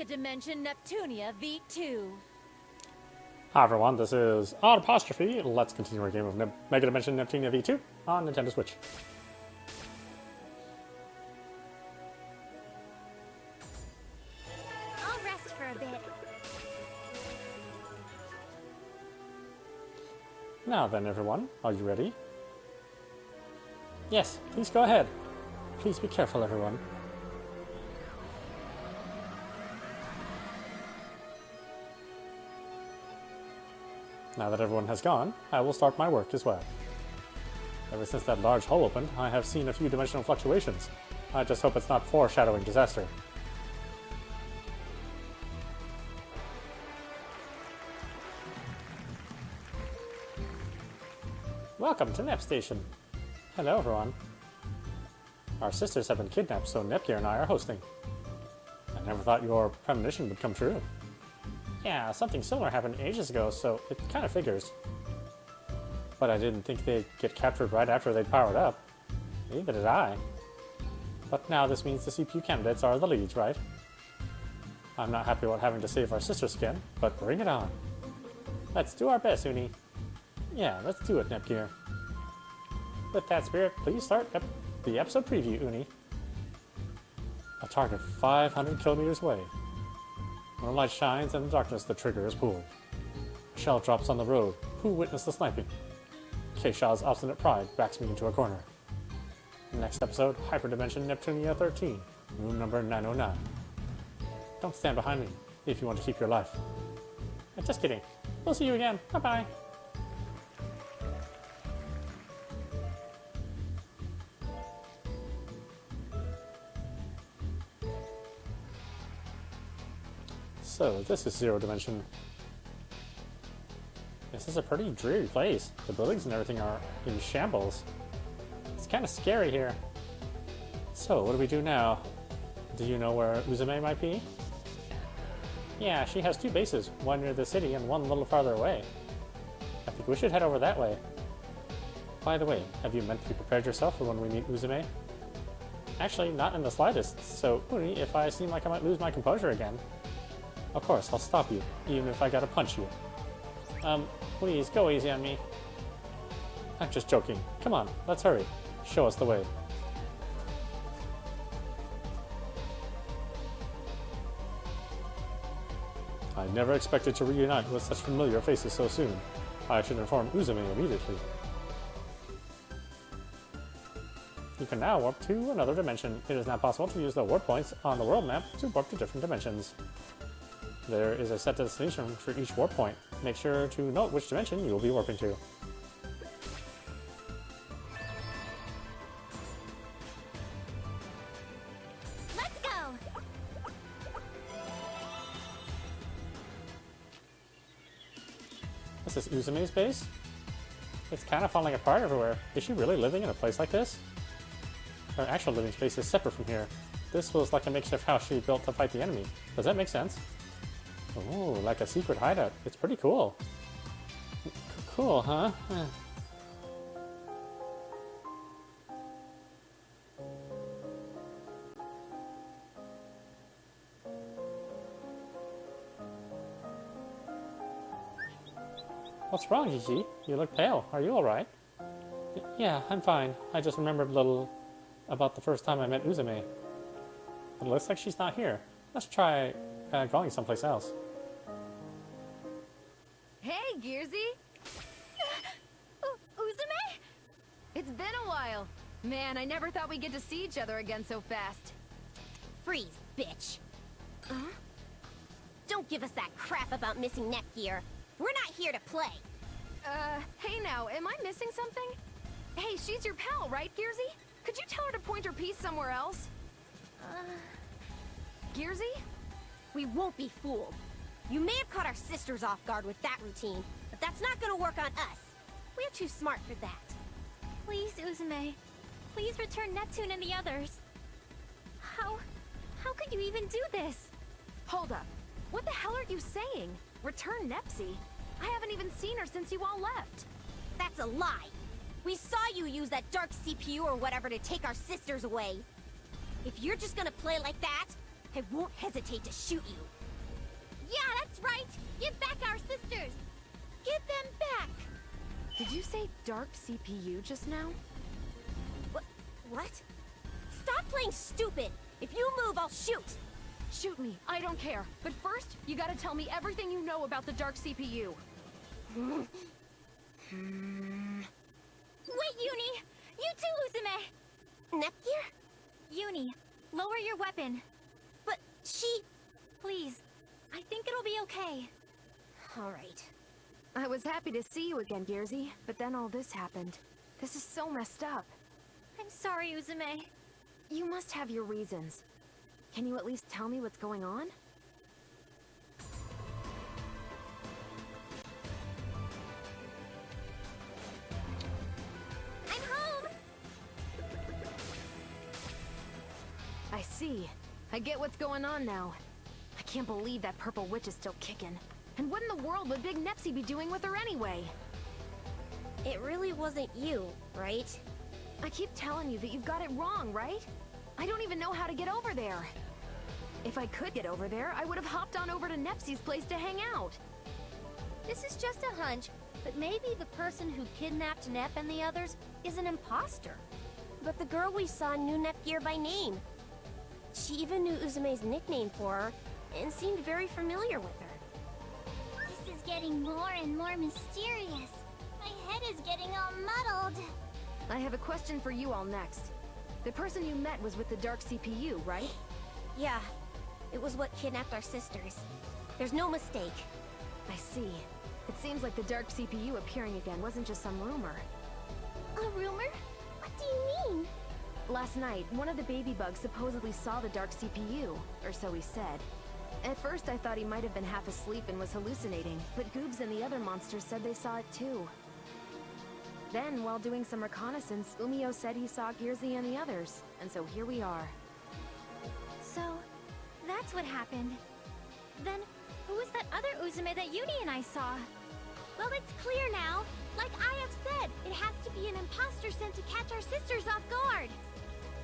Megadimension Neptunia V2. Hi everyone, this is audap. Let's continue our game of Megadimension Neptunia V2 on Nintendo Switch. I'll rest for a bit. Now then everyone, are you ready? Yes, please go ahead. Please be careful everyone. Now that everyone has gone, I will start my work as well. Ever since that large hole opened, I have seen a few dimensional fluctuations. I just hope it's not foreshadowing disaster. Welcome to Nep Station. Hello everyone. Our sisters have been kidnapped, so Nepgear and I are hosting. I never thought your premonition would come true. Yeah, something similar happened ages ago, so it kind of figures. But I didn't think they'd get captured right after they powered up. Neither did I. But now this means the CPU candidates are the leads, right? I'm not happy about having to save our sisters again, but bring it on. Let's do our best, Uni. Yeah, let's do it, Nepgear. With that spirit, please start the episode preview, Uni. A target 500 kilometers away. When the light shines and the darkness, the trigger is pulled. A shell drops on the road. Who witnessed the sniping? Keisha's obstinate pride backs me into a corner. Next episode, Hyperdimension Neptunia 13, room number 909. Don't stand behind me if you want to keep your life. Just kidding. We'll see you again. Bye-bye. So, this is Zero Dimension. This is a pretty dreary place. The buildings and everything are in shambles. It's kind of scary here. So, what do we do now? Do you know where Uzume might be? Yeah, she has two bases, one near the city and one a little farther away. I think we should head over that way. By the way, have you mentally prepared yourself for when we meet Uzume? Actually, not in the slightest, so Uni, if I seem like I might lose my composure again, of course, I'll stop you, even if I gotta punch you. Please, go easy on me. I'm just joking. Come on, let's hurry. Show us the way. I never expected to reunite with such familiar faces so soon. I should inform Uzume immediately. You can now warp to another dimension. It is now possible to use the warp points on the world map to warp to different dimensions. There is a set destination for each warp point. Make sure to note which dimension you will be warping to. Let's go! This is Uzume's base? It's kind of falling apart everywhere. Is she really living in a place like this? Her actual living space is separate from here. This feels like a makeshift house she built to fight the enemy. Does that make sense? Oh, like a secret hideout. It's pretty cool. Cool, huh? What's wrong, Gigi? You look pale. Are you alright? Yeah, I'm fine. I just remembered a little about the first time I met Uzume. It looks like she's not here. Let's try going someplace else. Hey, Gearsy! Uzume? It's been a while. Man, I never thought we'd get to see each other again so fast. Freeze, bitch. Don't give us that crap about missing Nepgear. We're not here to play. Hey now, am I missing something? Hey, she's your pal, right, Gearsy? Could you tell her to point her piece somewhere else? Gearsy? We won't be fooled. You may have caught our sisters off guard with that routine, but that's not gonna work on us. We're too smart for that. Please, Uzume. Please return Neptune and the others. How could you even do this? Hold up. What the hell are you saying? Return Nepsy? I haven't even seen her since you all left. That's a lie. We saw you use that dark CPU or whatever to take our sisters away. If you're just gonna play like that, I won't hesitate to shoot you. Yeah, that's right! Give back our sisters! Give them back! Did you say dark CPU just now? What? Stop playing stupid! If you move, I'll shoot! Shoot me, I don't care. But first, you gotta tell me everything you know about the dark CPU. Wait, Uni! You too, Uzume! Nepgear? Uni, lower your weapon. But she... Please. I think it'll be okay. Alright. I was happy to see you again, Gearsy, but then all this happened. This is so messed up. I'm sorry, Uzume. You must have your reasons. Can you at least tell me what's going on? I'm home! I see. I get what's going on now. I can't believe that purple witch is still kicking. And what in the world would Big Nepsy be doing with her anyway? It really wasn't you, right? I keep telling you that you've got it wrong, right? I don't even know how to get over there. If I could get over there, I would have hopped on over to Nepsy's place to hang out. This is just a hunch, but maybe the person who kidnapped Nep and the others is an imposter. But the girl we saw knew Nepgear by name. She even knew Uzume's nickname for her, and seemed very familiar with her. This is getting more and more mysterious. My head is getting all muddled. I have a question for you all next. The person you met was with the dark CPU, right? Yeah, it was what kidnapped our sisters. There's no mistake. I see. It seems like the dark CPU appearing again wasn't just some rumor. A rumor? What do you mean? Last night, one of the baby bugs supposedly saw the dark CPU, or so he said. At first, I thought he might have been half asleep and was hallucinating, but Goobs and the other monsters said they saw it too. Then, while doing some reconnaissance, Umio said he saw Gearsy and the others, and so here we are. So, that's what happened. Then, who was that other Uzume that Uni and I saw? Well, it's clear now. Like I have said, it has to be an imposter sent to catch our sisters off guard.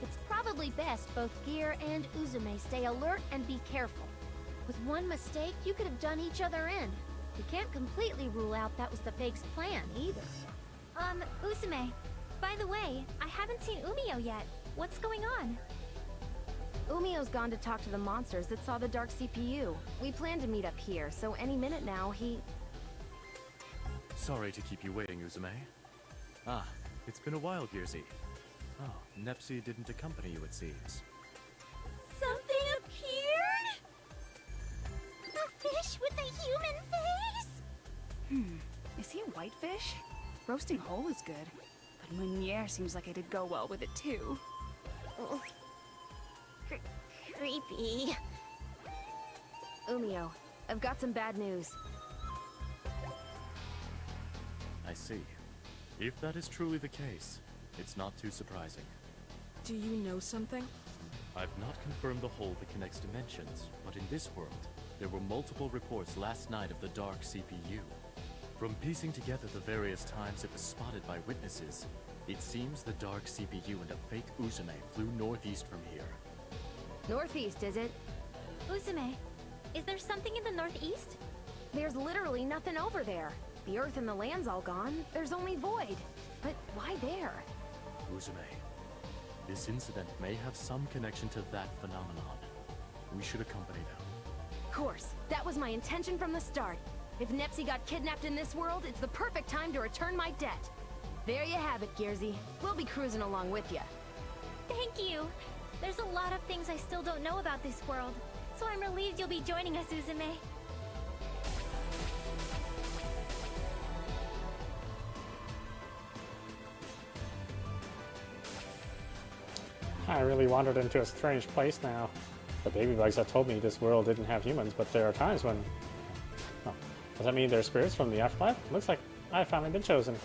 It's probably best both Gear and Uzume stay alert and be careful. With one mistake, you could have done each other in. You can't completely rule out that was the fake's plan, either. Uzume. By the way, I haven't seen Umio yet. What's going on? Umio's gone to talk to the monsters that saw the dark CPU. We plan to meet up here, so any minute now, Sorry to keep you waiting, Uzume. Ah, it's been a while, Gearsy. Oh, Nepsy didn't accompany you, it seems. Something appeared? A fish with a human face? Is he a whitefish? Roasting whole is good, but Meunier seems like it'd go well with it too. Creepy. Umio, I've got some bad news. I see. If that is truly the case, it's not too surprising. Do you know something? I've not confirmed the hole that connects dimensions, but in this world, there were multiple reports last night of the dark CPU. From piecing together the various times it was spotted by witnesses, it seems the dark CPU and a fake Uzume flew northeast from here. Northeast, is it? Uzume, is there something in the northeast? There's literally nothing over there. The earth and the land's all gone. There's only void. But why there? Uzume, this incident may have some connection to that phenomenon. We should accompany them. Of course, that was my intention from the start. If Nepsy got kidnapped in this world, it's the perfect time to return my debt. There you have it, Gearsy. We'll be cruising along with you. Thank you. There's a lot of things I still don't know about this world, so I'm relieved you'll be joining us, Uzume. I really wandered into a strange place now. The baby bugs have told me this world didn't have humans, but there are times when... Oh, does that mean they're spirits from the afterlife? Looks like I've finally been chosen.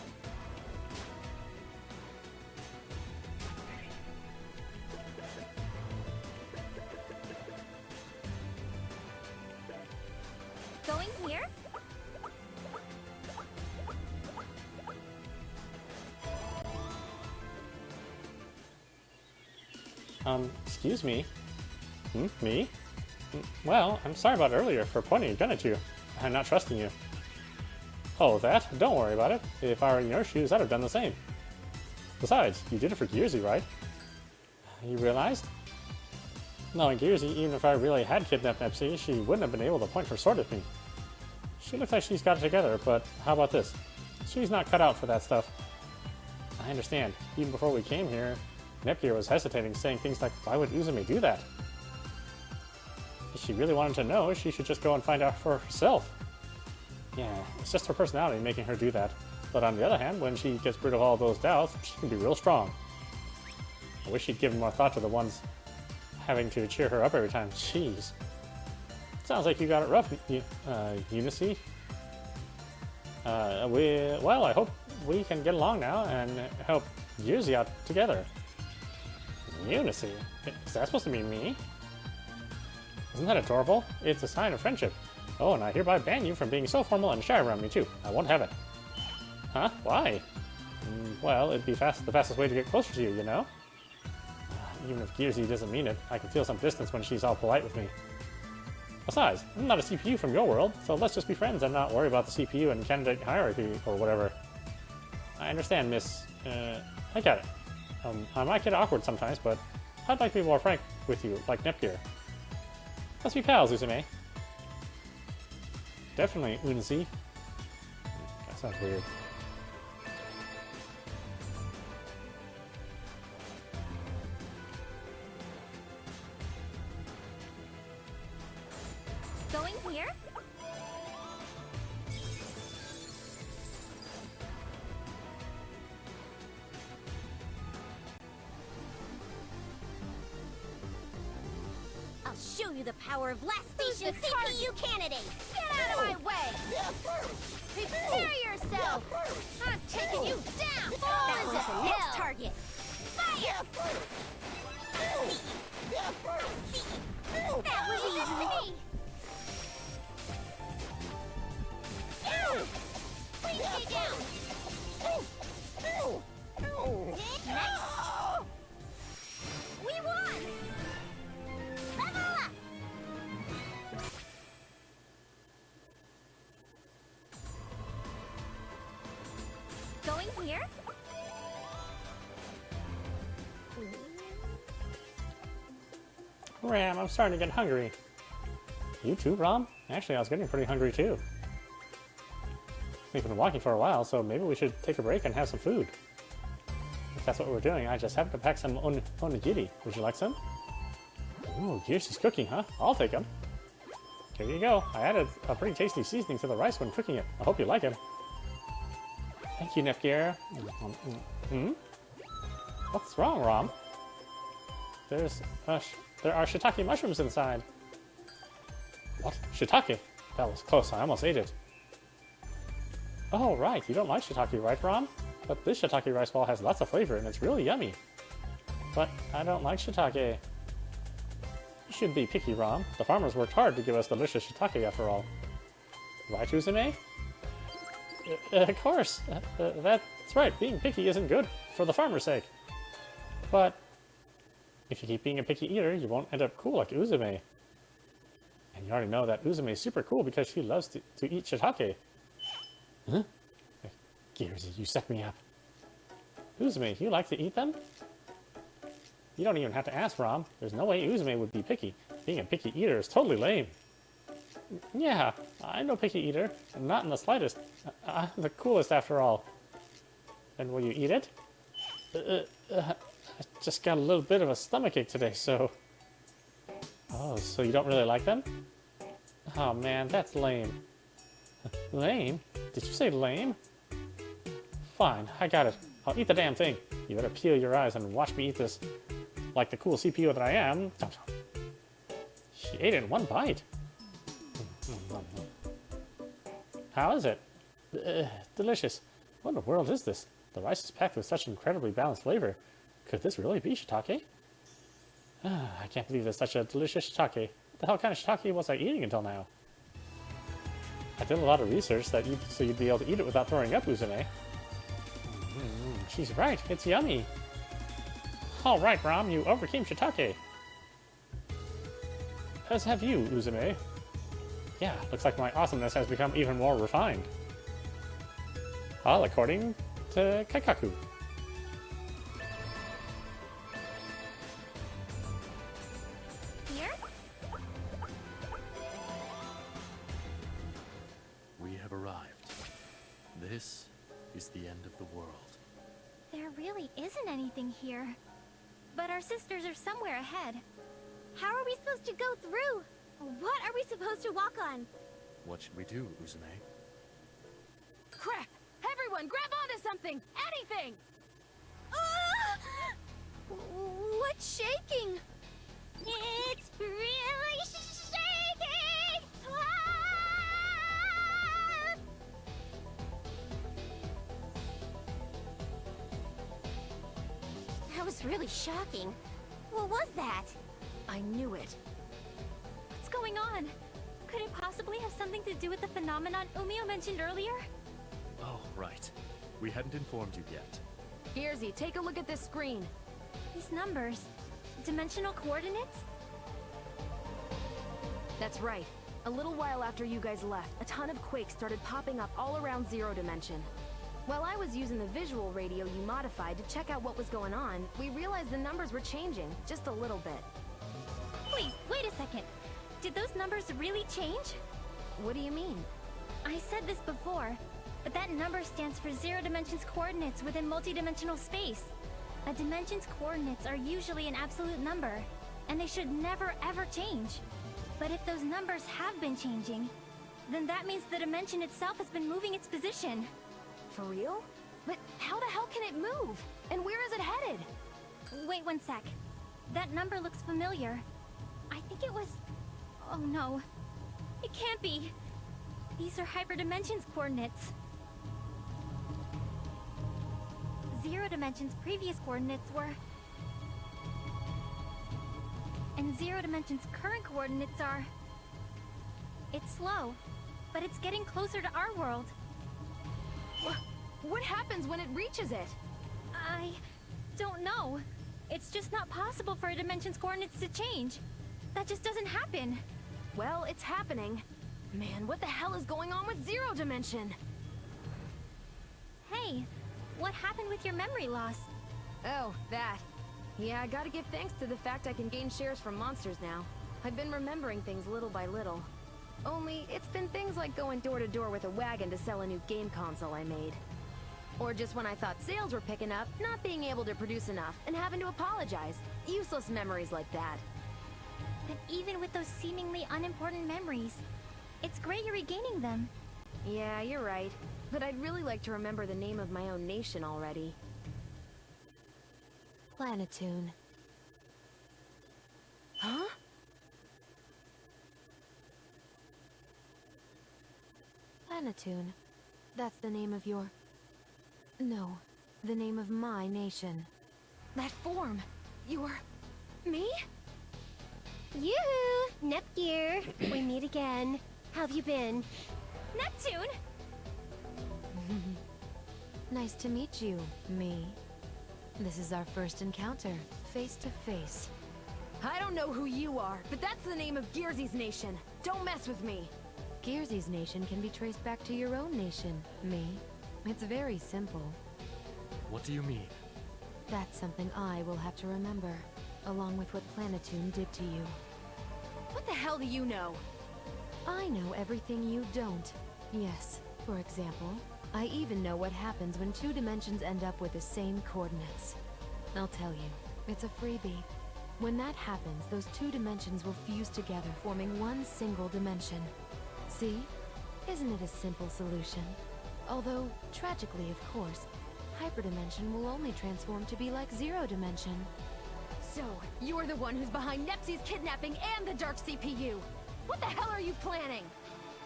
Going here? Excuse me? Me? Well, I'm sorry about earlier for pointing a gun at you and not trusting you. Oh, that? Don't worry about it. If I were in your shoes, I'd have done the same. Besides, you did it for Gearsy, right? You realized? Knowing Gearsy, even if I really had kidnapped Nepsy, she wouldn't have been able to point her sword at me. She looks like she's got it together, but how about this? She's not cut out for that stuff. I understand. Even before we came here, Nepgear was hesitating, saying things like, why would Uzume do that? If she really wanted to know, she should just go and find out for herself. Yeah, it's just her personality making her do that. But on the other hand, when she gets rid of all those doubts, she can be real strong. I wish she'd given more thought to the ones having to cheer her up every time. Jeez. Sounds like you got it rough, Unice. Well, I hope we can get along now and help Gearsy out together. Unice? Is that supposed to be me? Isn't that adorable? It's a sign of friendship. Oh, and I hereby ban you from being so formal and shy around me too. I won't have it. Huh? Why? Well, it'd be the fastest way to get closer to you, you know? Even if Gearsy doesn't mean it, I can feel some distance when she's all polite with me. Besides, I'm not a CPU from your world, so let's just be friends and not worry about the CPU and candidate hierarchy or whatever. I understand, miss. I get it. I might get awkward sometimes, but I'd like to be more frank with you, like Nepgear. Let's be pals, Uzume. Definitely, Unzi. That sounds weird. Going here? I'll show you the power of last station CPU candidate! Get out of my way! Prepare yourself! I'm taking you down! Fall into Next hell! target! Fire! That was easy! Please stay down! Next! We won! Level up! Going here? Ram, I'm starting to get hungry. You too, Rom? Actually, I was getting pretty hungry too. We've been walking for a while, so maybe we should take a break and have some food. If that's what we're doing, I just happened to pack some onigiri. Would you like some? Ooh, Gearsy's cooking, huh? I'll take them. Here you go. I added a pretty tasty seasoning to the rice when cooking it. I hope you like it. Thank you, Nepgear. What's wrong, Rom? There are shiitake mushrooms inside. What? Shiitake? That was close. I almost ate it. Oh, right. You don't like shiitake, right, Rom? But this shiitake rice ball has lots of flavor and it's really yummy. But I don't like shiitake. You shouldn't be picky, Rom. The farmers worked hard to give us delicious shiitake after all. Right, Uzume? Of course. That's right. Being picky isn't good for the farmer's sake. But if you keep being a picky eater, you won't end up cool like Uzume. And you already know that Uzume is super cool because she loves to eat shiitake. Huh? Gearsy, you set me up. Uzume, you like to eat them? You don't even have to ask, Rom. There's no way Uzume would be picky. Being a picky eater is totally lame. Yeah, I'm no picky eater. Not in the slightest. I'm the coolest after all. And will you eat it? I just got a little bit of a stomachache today, so... Oh, so you don't really like them? Oh man, that's lame. Lame? Did you say lame? Fine, I got it. I'll eat the damn thing. You better peel your eyes and watch me eat this like the cool CPU that I am. She ate it in one bite. How is it? Delicious. What in the world is this? The rice is packed with such incredibly balanced flavor. Could this really be shiitake? I can't believe there's such a delicious shiitake. What the hell kind of shiitake was I eating until now? I did a lot of research so you'd be able to eat it without throwing up, Uzume. She's right, it's yummy. All right, Rom, you overcame shiitake. as have you, Uzume. Yeah, looks like my awesomeness has become even more refined. All according to Kaikaku. Here? We have arrived. This is the end of the world. There really isn't anything here. But our sisters are somewhere ahead. How are we supposed to go through? What are we supposed to walk on? What should we do, Uzume? Crap! Everyone, grab onto something! Anything! Ah! What's shaking? It's really shaking! Ah! That was really shocking. What was that? I knew it. What's going on? Could it possibly have something to do with the phenomenon Umio mentioned earlier? Oh, right. We hadn't informed you yet. Gearsy, take a look at this screen. These numbers. Dimensional coordinates? That's right. A little while after you guys left, a ton of quakes started popping up all around Zero Dimension. While I was using the visual radio you modified to check out what was going on, we realized the numbers were changing, just a little bit. Please, wait a second. Did those numbers really change? What do you mean? I said this before, but that number stands for Zero Dimension's coordinates within multidimensional space. A dimension's coordinates are usually an absolute number, and they should never ever change. But if those numbers have been changing, then that means the dimension itself has been moving its position. For real? But how the hell can it move? And where is it headed? Wait one sec. That number looks familiar. I think it was... Oh no. It can't be. These are Hyperdimension's coordinates. Zero Dimension's previous coordinates were... And Zero Dimension's current coordinates are... It's slow, but it's getting closer to our world. What happens when it reaches it? I don't know. It's just not possible for a dimension's coordinates to change. That just doesn't happen. Well, it's happening. Man, what the hell is going on with Zero Dimension? Hey, what happened with your memory loss? Oh, that. Yeah, I gotta give thanks to the fact I can gain shares from monsters now. I've been remembering things little by little. Only, it's been things like going door to door with a wagon to sell a new game console I made. Or just when I thought sales were picking up, not being able to produce enough, and having to apologize. Useless memories like that. But even with those seemingly unimportant memories, it's great you're regaining them. Yeah, you're right. But I'd really like to remember the name of my own nation already. Planetune. Huh? Planetune. That's the name of your... No, the name of my nation. That form! You're... me? Yoo-hoo! Nepgear! We meet again. How have you been? Neptune! Nice to meet you, me. This is our first encounter, face to face. I don't know who you are, but that's the name of Gearsy's nation. Don't mess with me. Gearsy's nation can be traced back to your own nation, me. It's very simple. What do you mean? That's something I will have to remember, along with what Planetune did to you. What the hell do you know? I know everything you don't. Yes, for example, I even know what happens when two dimensions end up with the same coordinates. I'll tell you, it's a freebie. When that happens, those two dimensions will fuse together, forming one single dimension. See? Isn't it a simple solution? Although, tragically of course, Hyperdimension will only transform to be like Zero Dimension. So, you're the one who's behind Nepsy's kidnapping and the Dark CPU! What the hell are you planning?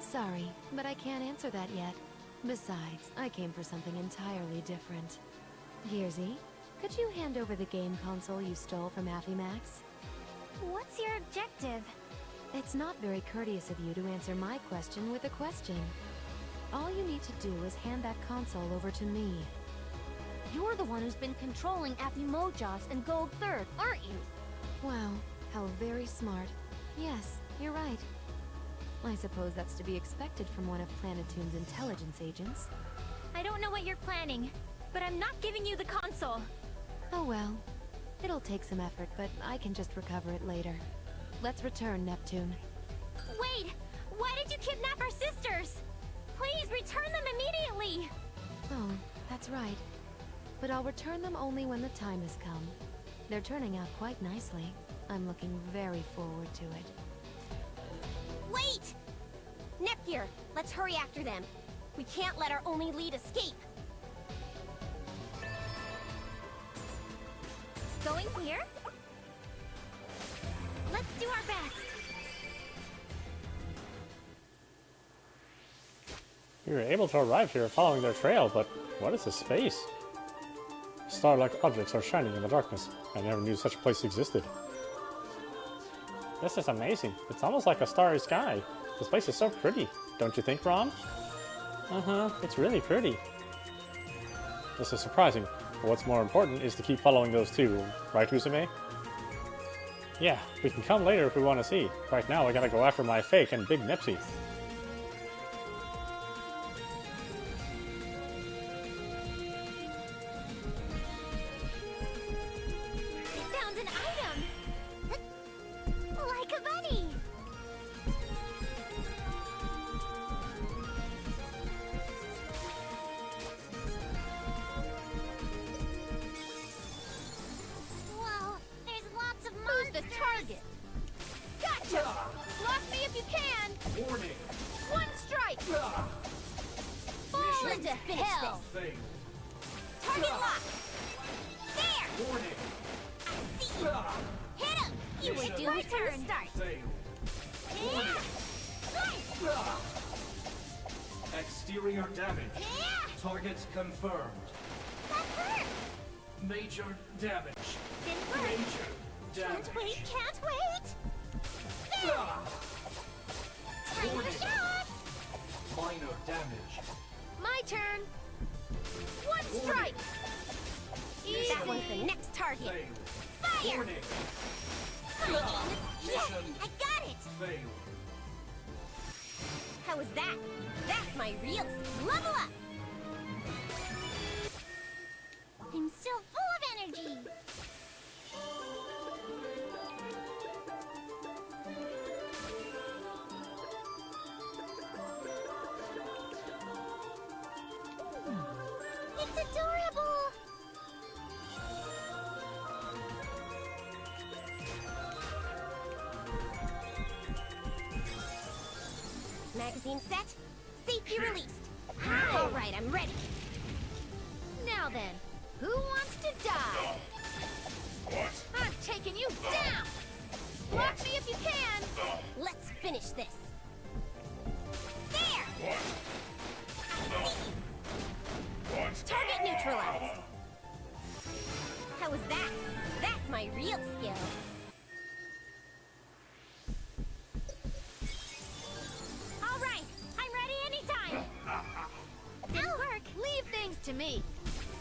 Sorry, but I can't answer that yet. Besides, I came for something entirely different. Gearsy, could you hand over the game console you stole from Max? What's your objective? It's not very courteous of you to answer my question with a question. All you need to do is hand that console over to me. You're the one who's been controlling Aphimojos and Gold Third, aren't you? Wow, how very smart. Yes, You're right. I suppose that's to be expected from one of Planeptune's intelligence agents. I don't know what you're planning, but I'm not giving you the console. Oh well. It'll take some effort, but I can just recover it later. Let's return, Neptune. Wait! Why did you kidnap our sisters? Please return them immediately! Oh, that's right. But I'll return them only when the time has come. They're turning out quite nicely. I'm looking very forward to it. Wait! Nepgear, let's hurry after them. We can't let our only lead escape. Going here? Let's do our best. We were able to arrive here following their trail, but what is this space? Star-like objects are shining in the darkness. I never knew such a place existed. This is amazing. It's almost like a starry sky. This place is so pretty, don't you think, Ron? Uh-huh, it's really pretty. This is surprising, but what's more important is to keep following those two, right, Uzume? Yeah, we can come later if we want to see. Right now, I gotta go after my fake and big Nipsey. I found an item! Like a bunny! Whoa, there's lots of Who's the monsters. target? Gotcha! Block me if you can! Warning! One strike! Fall into hell! Fail! Target lock! There! Warning! See you! Hit him! You were Mission doomed to restart! Fail! Yeah! Slice! Exterior damage. Yeah! Target confirmed. That hurt! Major damage. Didn't work! Major damage. Can't wait! Can't wait! There! Time Warning. for shots! Minor damage. My turn! One strike! Easy! That one's the next target! Fail. Fire! Warning! Yes! Mission I got it! failed. How was that? That's my real level up! I'm still full of energy. It's adorable. Magazine set. Safety released. All right, I'm ready. Now then, who wants to die? What? I'm taking you down! Block me if you can! Let's finish this. There! What? I see you! What? Target neutralized! How was that? That's my real skill. All right, I'm ready anytime! Didn't work. Leave things to me.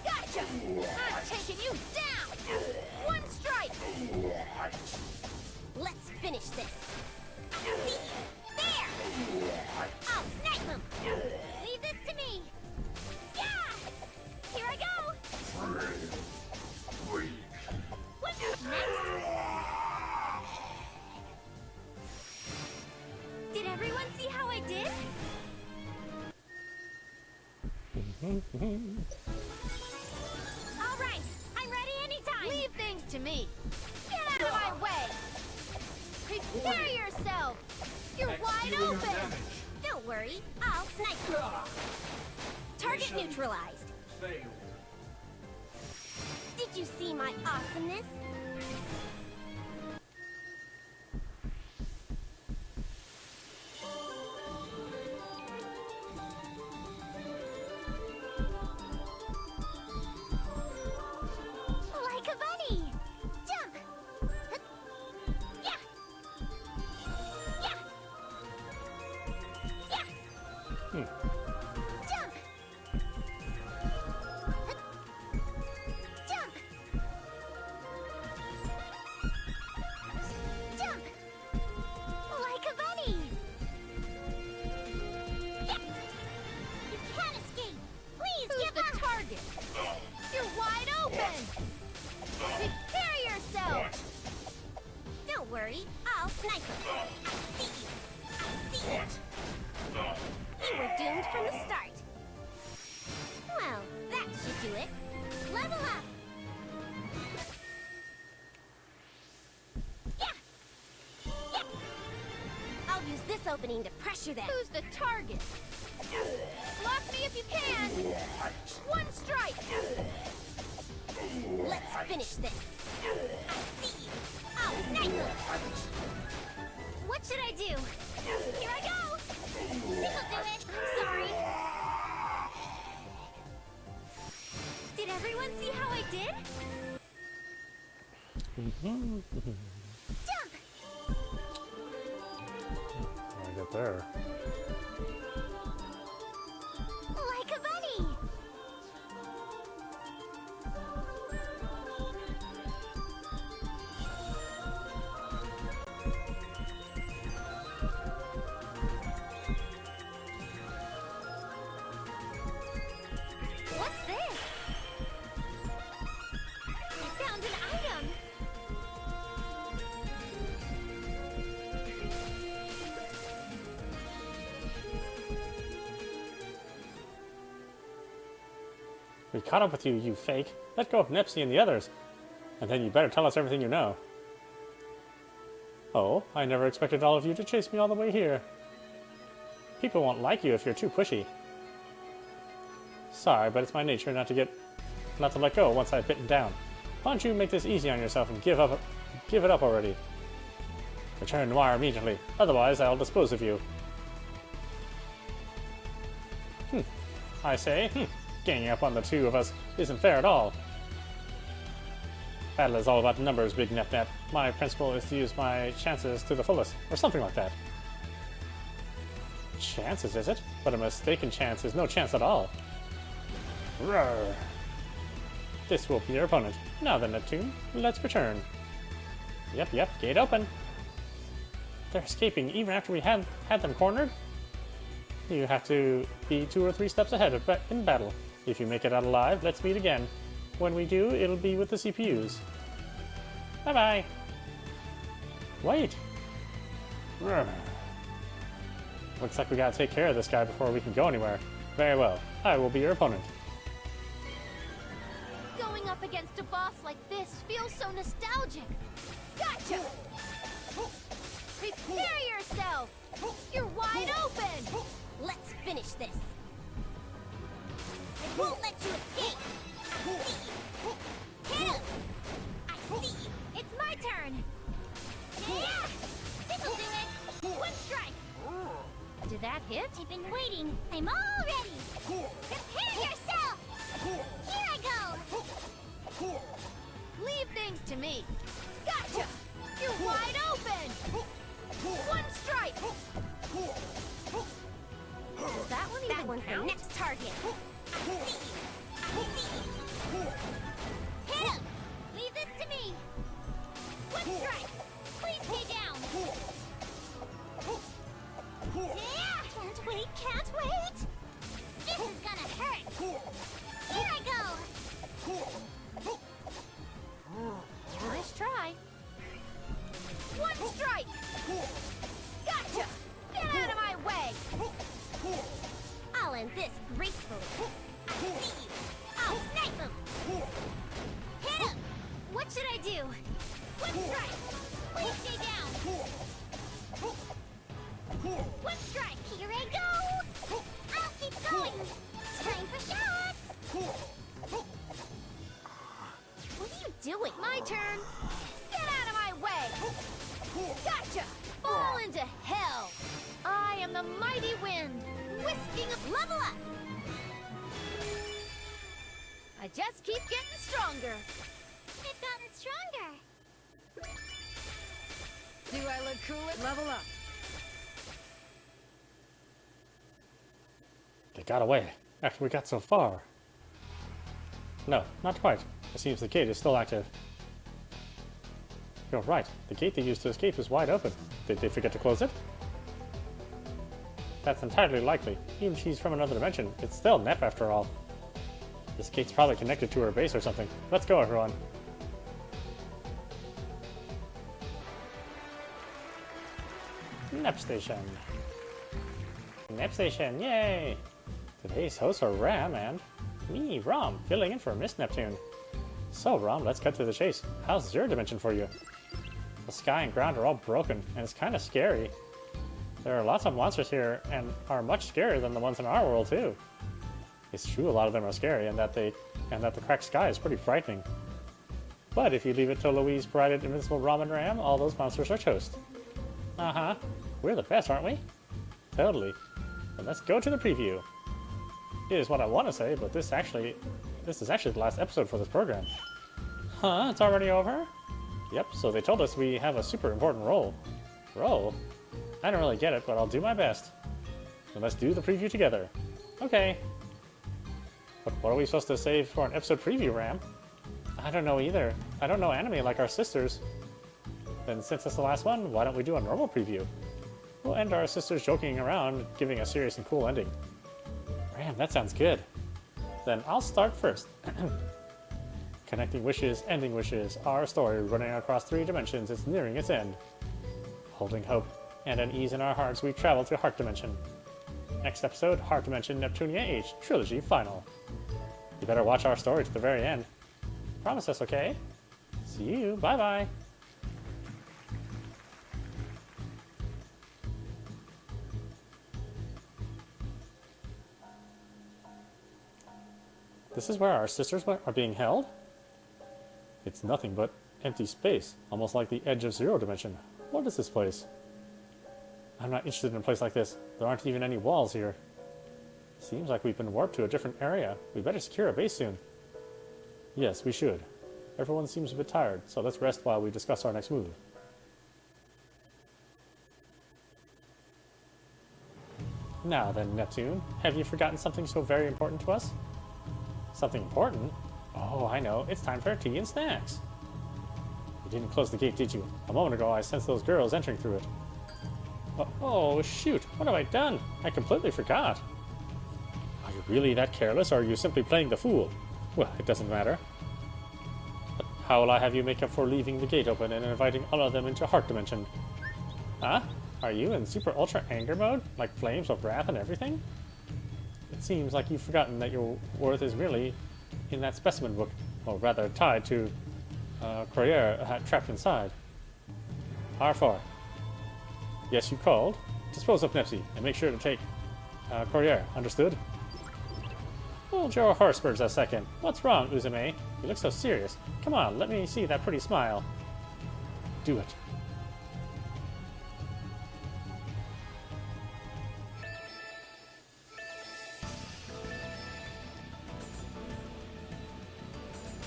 Gotcha! I'm taking you down! One strike! Let's finish this. See you. There! I'll snipe him! Leave this to me! Yeah! Here I go! What's next? Did everyone see how I did? All right, I'm ready anytime! Leave things to me. Get out of my way! Prepare yourself! You're wide Exterior open! damage. Don't worry, I'll snipe him. Target Mission neutralized. failed. Did you see my awesomeness? Like a bunny. Jump. Hup. Yeah. Yeah. Yeah. Jump. Hup. Jump. sniper! I see you! I see it! You were doomed from the start. Well, that should do it. Level up! Yeah! Yeah! I'll use this opening to pressure them. Who's the target? Block me if you can! One strike! Let's finish this. I see you. Oh, sniper! What should I do? Here I go! This'll do it. I'm sorry. Did everyone see how I did? Jump! I get there. Like a bunny! What's this? I found an item! We caught up with you, you fake. Let go of Nepsi and the others. And then you better tell us everything you know. Oh, I never expected all of you to chase me all the way here. People won't like you if you're too pushy. Sorry, but it's my nature not to let go once I've bitten down. Why don't you make this easy on yourself and give it up already? Return Noir immediately, otherwise I'll dispose of you. I say, ganging up on the two of us isn't fair at all. Battle is all about numbers, Big Nep Nep. My principle is to use my chances to the fullest, or something like that. Chances, is it? But a mistaken chance is no chance at all. Roar. This will be your opponent. Now then, Neptune, let's return. Yep, gate open. They're escaping even after we had them cornered? You have to be 2 or 3 steps ahead in battle. If you make it out alive, let's meet again. When we do, it'll be with the CPUs. Bye-bye. Wait. Roar. Looks like we gotta take care of this guy before we can go anywhere. Very well. I will be your opponent. Going up against a boss like this feels so nostalgic. Gotcha! Prepare yourself! You're wide open! Let's finish this. I won't let you escape. I see you. Hit him. I see you. It's my turn! Yeah! This'll do it. One strike. Did that hit? I've been waiting. I'm all ready. Prepare yourself. Here I go. Leave things to me. Gotcha! You're wide open! One strike! Does that one That even one's the count? next target. I see you. I see you. Hit him. Leave this to me. One strike. Please stay down. Yeah! Can't wait, can't wait. This is gonna hurt. Here I go. Nice try. One strike! Gotcha! Get out of my way! I'll end this gracefully. I see you. I'll snipe him. Hit him. What should I do? One strike. Please stay down. One strike. Here I go. I'll keep going. Time for shots. What are you doing? My turn! Get out of my way! Gotcha! Fall into hell! I am the mighty wind, whisking of level up! I just keep getting stronger! I've gotten stronger. Do I look cool at level up? They got away after we got so far. No, not quite. It seems the gate is still active. You're right. The gate they used to escape is wide open. Did they forget to close it? That's entirely likely. Even if she's from another dimension, it's still Nep after all. This gate's probably connected to her base or something. Let's go, everyone. Nep Station. Nep Station, yay! Today's hosts are Ram and me, Rom, filling in for Miss Neptune. So, Rom, let's cut to the chase. How's Zero Dimension for you? The sky and ground are all broken, and it's kind of scary. There are lots of monsters here, and are much scarier than the ones in our world, too. It's true a lot of them are scary, and that the cracked sky is pretty frightening. But if you leave it to Louise provided Invincible Rom and Ram, all those monsters are toast. Uh-huh. We're the best, aren't we? Totally. Then let's go to the preview. It is what I want to say, but this is actually the last episode for this program. Huh? It's already over? Yep, so they told us we have a super important role. Role? I don't really get it, but I'll do my best. So let's do the preview together. Okay. But what are we supposed to say for an episode preview, Ram? I don't know either. I don't know anime like our sisters. Then since it's the last one, why don't we do a normal preview? We'll end our sisters joking around, giving a serious and cool ending. Ram, that sounds good. Then I'll start first. Connecting wishes, ending wishes. Our story running across 3 dimensions is nearing its end. Holding hope and unease in our hearts, we travel to Heart Dimension. Next episode, Heart Dimension Neptunia H Trilogy Final. You better watch our story to the very end. Promise us, okay? See you. Bye-bye. This is where our sisters are being held? It's nothing but empty space, almost like the edge of Zero Dimension. What is this place? I'm not interested in a place like this. There aren't even any walls here. Seems like we've been warped to a different area. We better secure a base soon. Yes, we should. Everyone seems a bit tired, so let's rest while we discuss our next move. Now then, Neptune, have you forgotten something so very important to us? Something important? Oh, I know. It's time for tea and snacks. You didn't close the gate, did you? A moment ago, I sensed those girls entering through it. Oh, shoot. What have I done? I completely forgot. Are you really that careless, or are you simply playing the fool? Well, it doesn't matter. But how will I have you make up for leaving the gate open and inviting all of them into Heart Dimension? Huh? Are you in super ultra anger mode? Like flames of wrath and everything? It seems like you've forgotten that your worth is really in that specimen book, or rather tied to Courier trapped inside. R4. Yes, you called. Dispose of Nepsi and make sure to take Courier. Understood? Hold your horse birds a second. What's wrong, Uzume? You look so serious. Come on, let me see that pretty smile. Do it.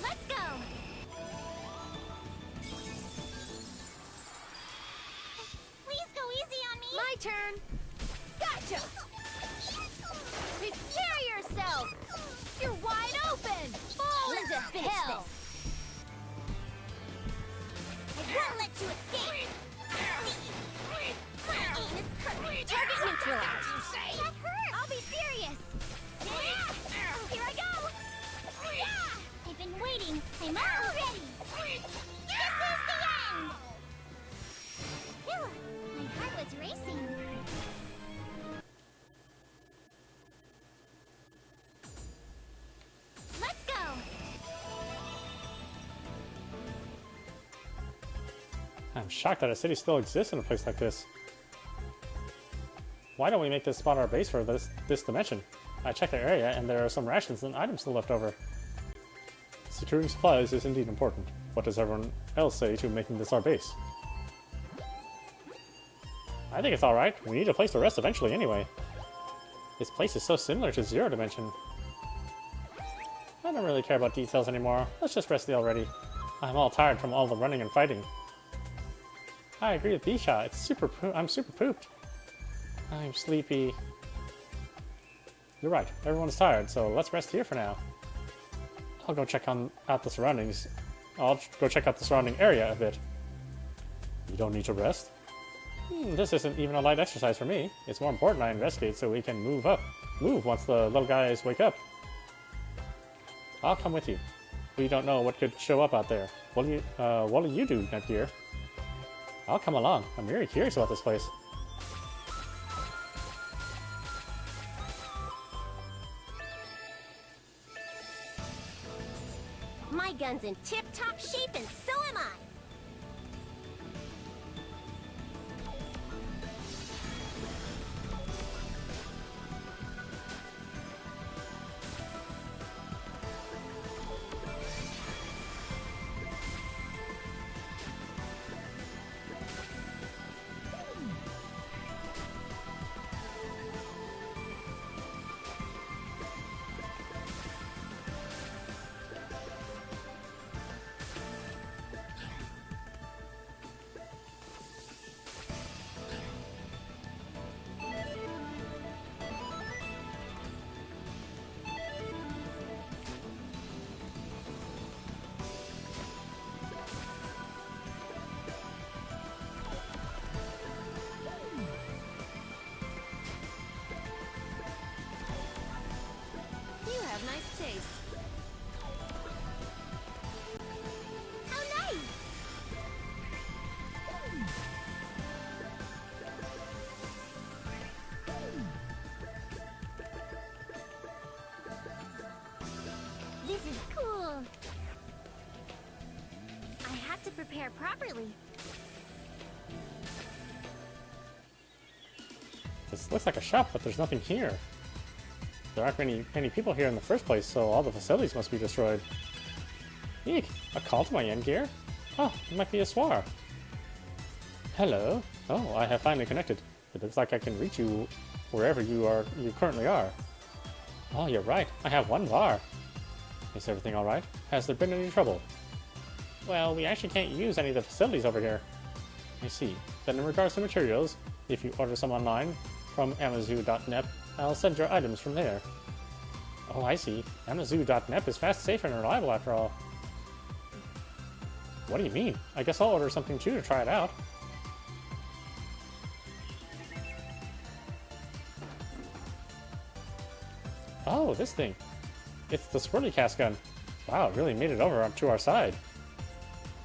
Let's go! Please go easy on me. My turn! Gotcha! Prepare yourself! You're wide open! Fall into hell! I won't let you escape. My aim is perfect. Target neutralized! That hurt. I'll be serious. Here I go. I've been waiting. I'm all ready. This is the end. Phew, my heart was racing. Let's go. I'm shocked that a city still exists in a place like this. Why don't we make this spot our base for this dimension? I checked the area and there are some rations and items still left over. Securing supplies is indeed important. What does everyone else say to making this our base? I think it's alright. We need a place to rest eventually anyway. This place is so similar to Zero Dimension. I don't really care about details anymore. Let's just rest already. I'm all tired from all the running and fighting. I agree with Bisha. I'm super pooped. I'm sleepy. You're right. Everyone's tired, so let's rest here for now. I'll go check out the surroundings. I'll go check out the surrounding area a bit. You don't need to rest? This isn't even a light exercise for me. It's more important I investigate so we can move once the little guys wake up. I'll come with you. We don't know what could show up out there. What will you do, Netgear? I'll come along. I'm very curious about this place. Neptune's in tip-top shape, and so am I. You have nice taste. How nice! This is cool. I had to prepare properly. This looks like a shop, but there's nothing here. There aren't many people here in the first place, so all the facilities must be destroyed. Eek! A call to my end gear? Oh, it might be a Swar. Hello? Oh, I have finally connected. It looks like I can reach you wherever you currently are. Oh, you're right. I have 1 bar. Is everything alright? Has there been any trouble? Well, we actually can't use any of the facilities over here. I see. Then in regards to materials, if you order some online from amazoo.net, I'll send your items from there. Oh, I see. amazoo.net is fast, safe, and reliable after all. What do you mean? I guess I'll order something too to try it out. Oh, this thing. It's the swirly cast gun. Wow, it really made it over to our side.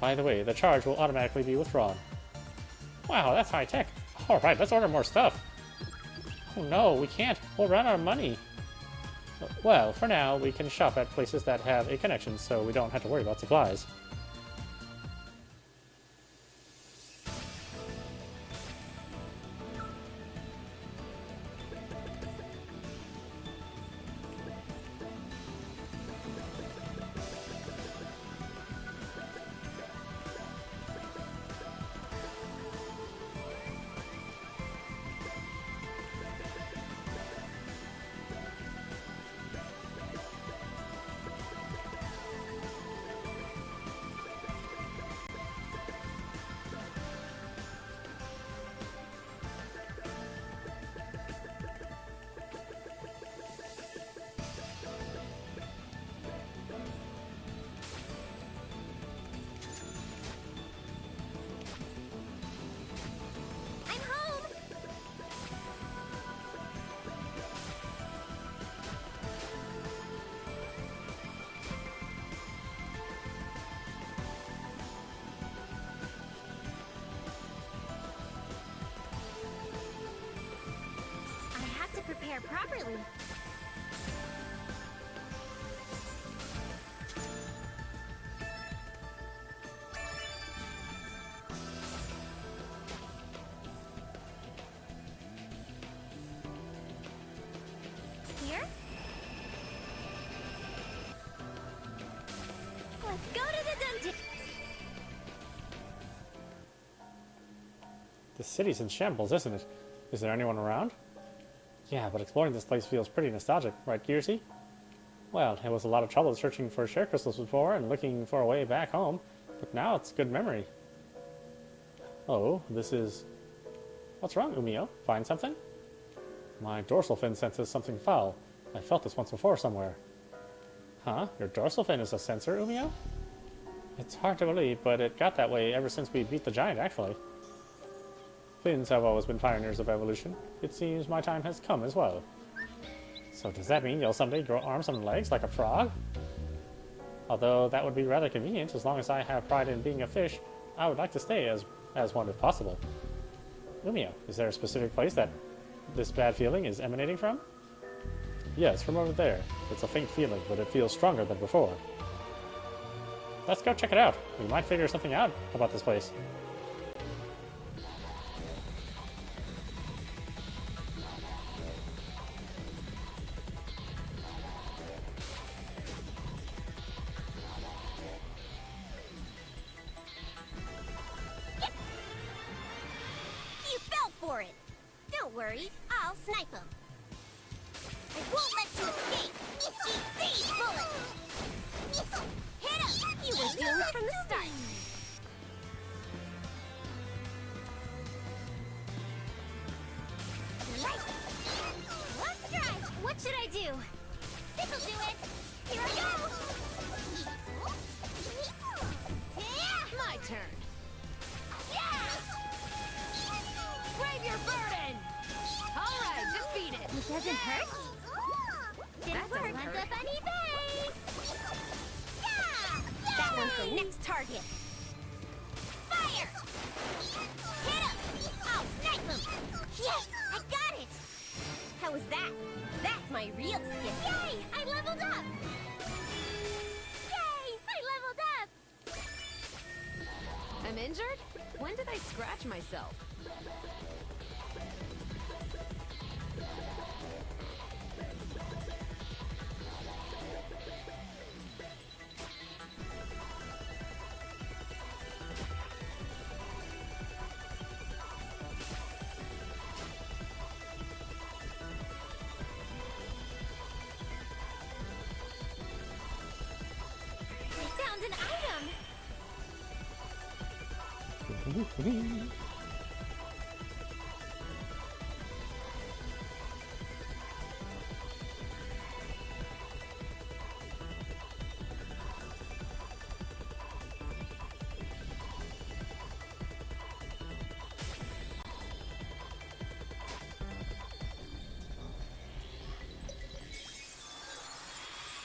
By the way, the charge will automatically be withdrawn. Wow, that's high tech. Alright, let's order more stuff. Oh no, we can't. We'll run out of money. Well, for now, we can shop at places that have a connection, so we don't have to worry about supplies. I'm home! I had to prepare properly. Here? Let's go to the dungeon! The city's in shambles, isn't it? Is there anyone around? Yeah, but exploring this place feels pretty nostalgic, right, Gearsy? Well, it was a lot of trouble searching for share crystals before and looking for a way back home, but now it's good memory. Oh, this is... What's wrong, Umio? Find something? My dorsal fin senses something foul. I felt this once before somewhere. Huh? Your dorsal fin is a sensor, Umio? It's hard to believe, but it got that way ever since we beat the giant, actually. Fins have always been pioneers of evolution. It seems my time has come as well. So does that mean you'll someday grow arms and legs like a frog? Although that would be rather convenient, as long as I have pride in being a fish, I would like to stay as one if possible. Umio, is there a specific place that this bad feeling is emanating from? Yes, from over there. It's a faint feeling, but it feels stronger than before. Let's go check it out. We might figure something out about this place. You fell for it. Don't worry, I'll snipe him. I won't let you escape. Eat these bullets. Hit him. You were doomed from the start. Right. Let's try. What should I do? This'll do it. Here I go. Yeah. My turn. Yeah. Brave your burden! Alright, defeat it! It doesn't hurt? That Didn't work. doesn't Runs hurt. up on eBay! Yeah. That one's for next target. Fire! Hit him! I'll snipe him! Yes, I got it! How was that? That's my real skill. Yay! I leveled up! Yay! I leveled up! I'm injured? When did I scratch myself? I found an item!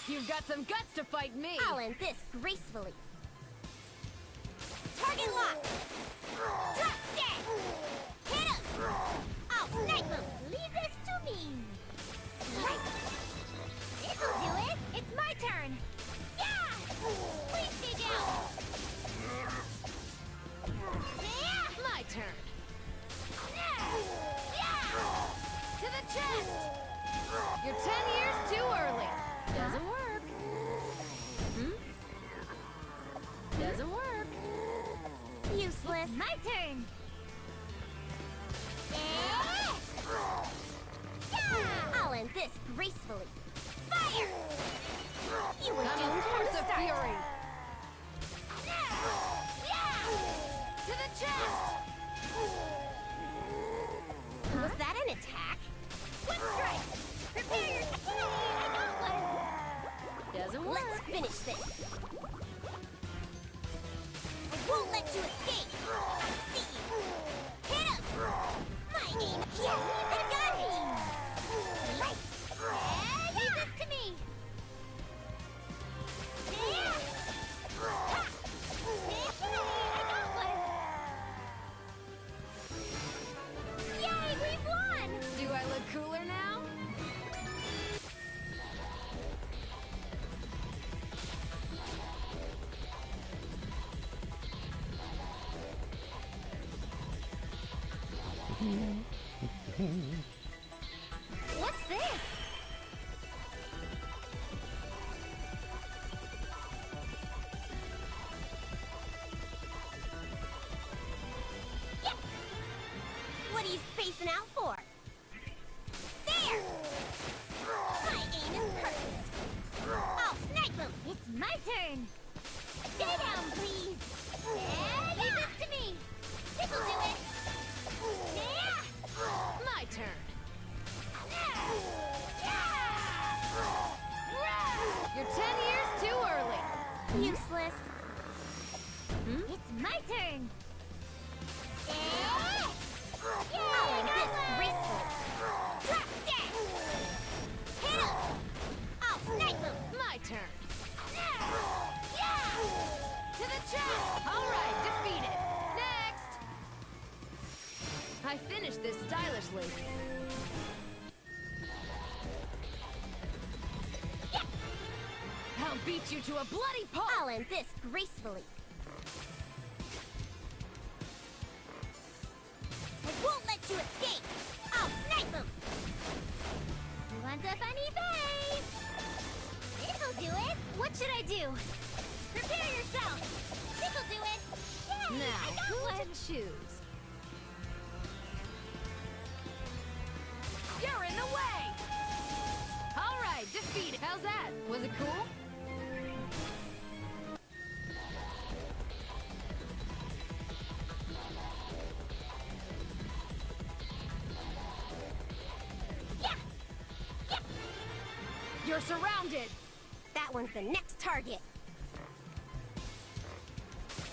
You've got some guts to fight me! I'll end this gracefully. Target lock! Drop dead! Hit him! I'll snipe him! Leave this to me! Right. This'll do it! It's my turn! Yeah! Please stay down! Yeah! My turn! Yeah! To the chest! You're 10 years too early! Doesn't work. Doesn't work. Useless. My turn! Yeah! I'll end this gracefully. Fire! You were I'm doomed a from force the of start. fury! Yeah! To the chest! Was that an attack? Quick strike! Prepare your... I got one! Doesn't work. Let's finish this. I won't let you escape. I see you. Hit him! My aim. Yes, I got it. Right. Leave this to me. Yeah. Ha. I got one. Yay, we've won! Do I look cooler now? What's this? What are you spacing out for? There! My aim is perfect. I'll snipe him. It's my turn! Stay down, please. Leave this to me. This'll do it. Yeah! My turn. You're 10 years too early. Useless. It's my turn! I'll end this gracefully. Drop dead. Hit him. I'll snipe him. My turn. Yeah! To the chest! Alright, defeated. Next! I finished this stylishly. I'll beat you to a bloody pulp! I'll end this gracefully. I won't let you escape! I'll snipe him! You want a funny face? This'll do it. What should I do? Prepare yourself. This'll do it. Yay! I Now, got who one. to choose? You're in the way! Alright, defeat. How's that? Was it cool? You're surrounded! That one's the next target.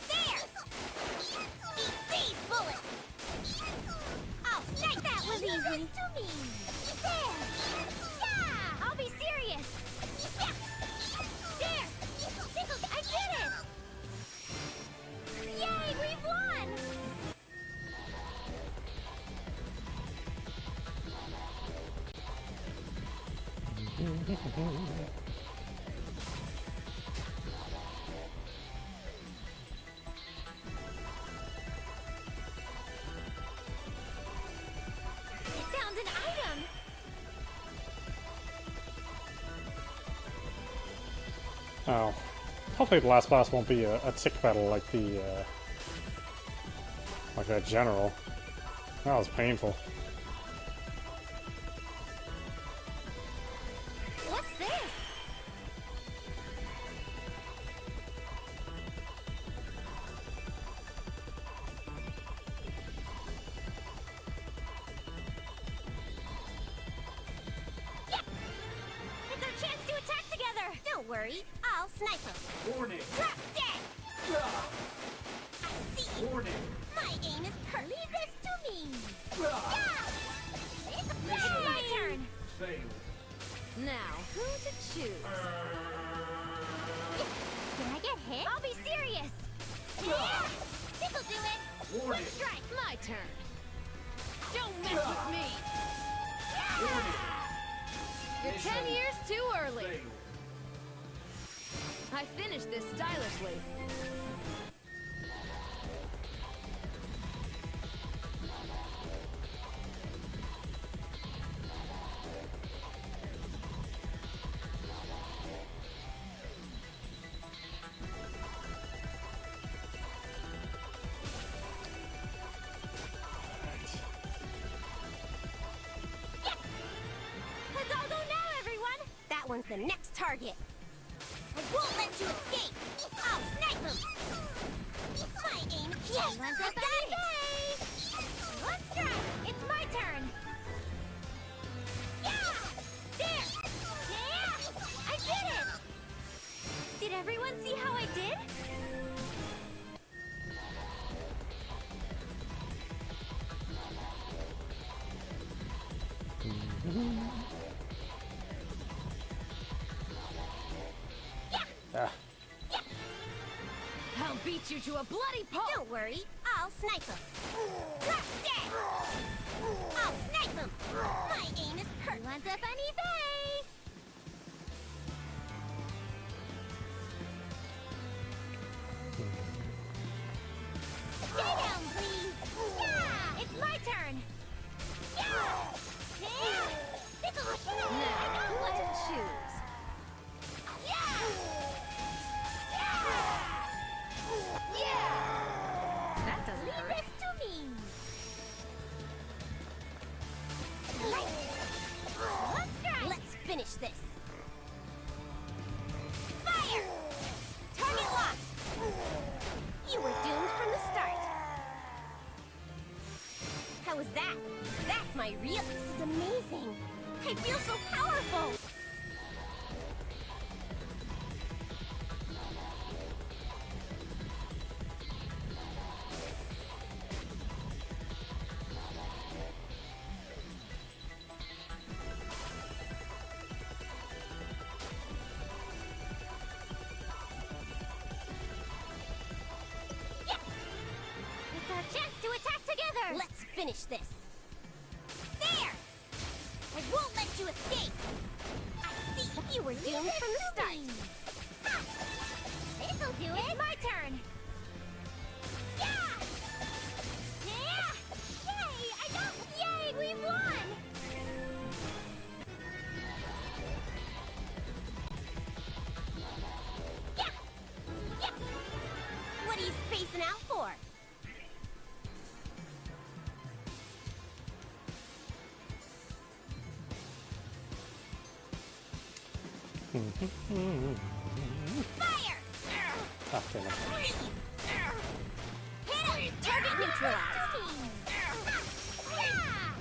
There! Eat these bullets! I'll snipe that was easy! To me. There! Yeah! I'll be serious. Yeah! There! Tickle, I did it! Yay, we've won! I found an item! Oh. Hopefully the last boss won't be a tick battle like like that general. That was painful. What's this? It's our chance to attack together! Don't worry, I'll snipe him. Warning! Drop dead! Ah! I see! Warning! My aim is perfect! Leave this to me! Ah! It's Mission my turn! failed. Now, who to choose? Did I get hit? I'll be serious! Yeah! This'll do it! Warning! Strike! My turn. Don't mess with me! Warning! You're 10 Mission years too early! failed. I finished this stylishly. Let's all go now, everyone! That one's the next target. I won't let you escape! I'll snipe him! My aim is yes! Want I a got funny it! face? Let's strike! It's my turn! Yeah! There! Yeah! I did it! Did everyone see how I did? Ah. I'll beat you to a bloody pulp! Don't worry, I'll snipe him. Drop dead! I'll snipe him! My aim is perfect. Want a funny face? Stay down, please! Yeah! It's my turn! Yeah! Yeah! Now, who to choose? That doesn't Leave hurt. this to me! Let's strike! Let's finish this. Fire! Target locked! You were doomed from the start. How was that? That's my real... This is amazing. I feel so powerful. It's our chance to attack together! Let's finish this. There! I won't let you escape. I see you were doomed from the start. This'll do it. It's my turn. Yeah! Yeah! Yay! I got... Yay, we won! Yeah! Yeah! What are you spacing out for? Fire! Ah, damn it. Hit him! Target neutralized!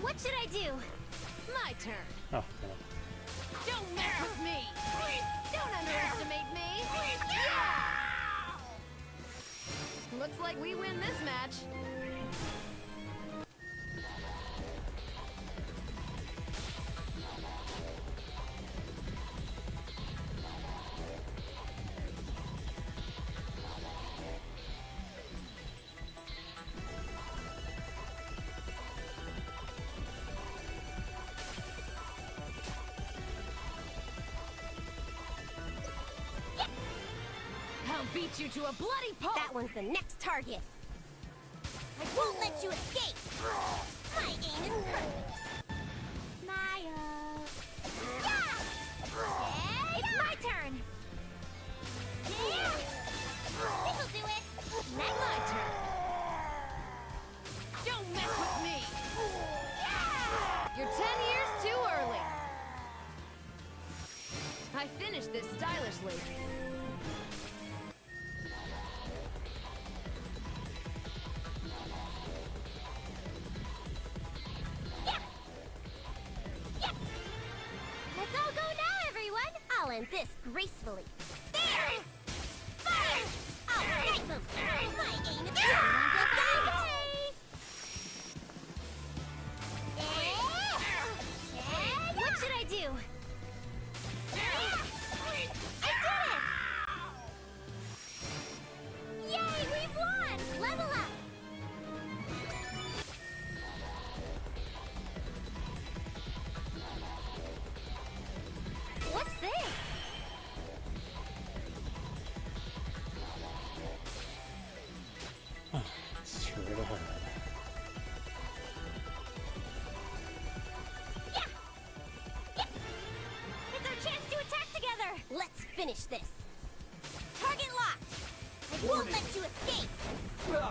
What should I do? My turn. Oh, damn it. Don't mess with me. Don't underestimate me. Yeah! Looks like we win this match. I'll beat you to a bloody pulp. That one's the next target. I won't let you escape. My aim is perfect. Maya. Yeah! It's my turn. Yeah! This'll do it. My turn. Don't mess with me. You're 10 years too early. I finished this stylishly. Let's all go now, everyone. I'll end this gracefully. There! Fire! I'll snipe them. My aim is good. What should I do? I did it! Yay, we won! Level up! What's this? Straight ahead. It's our chance to attack together! Let's finish this. Target locked. I won't let you escape. My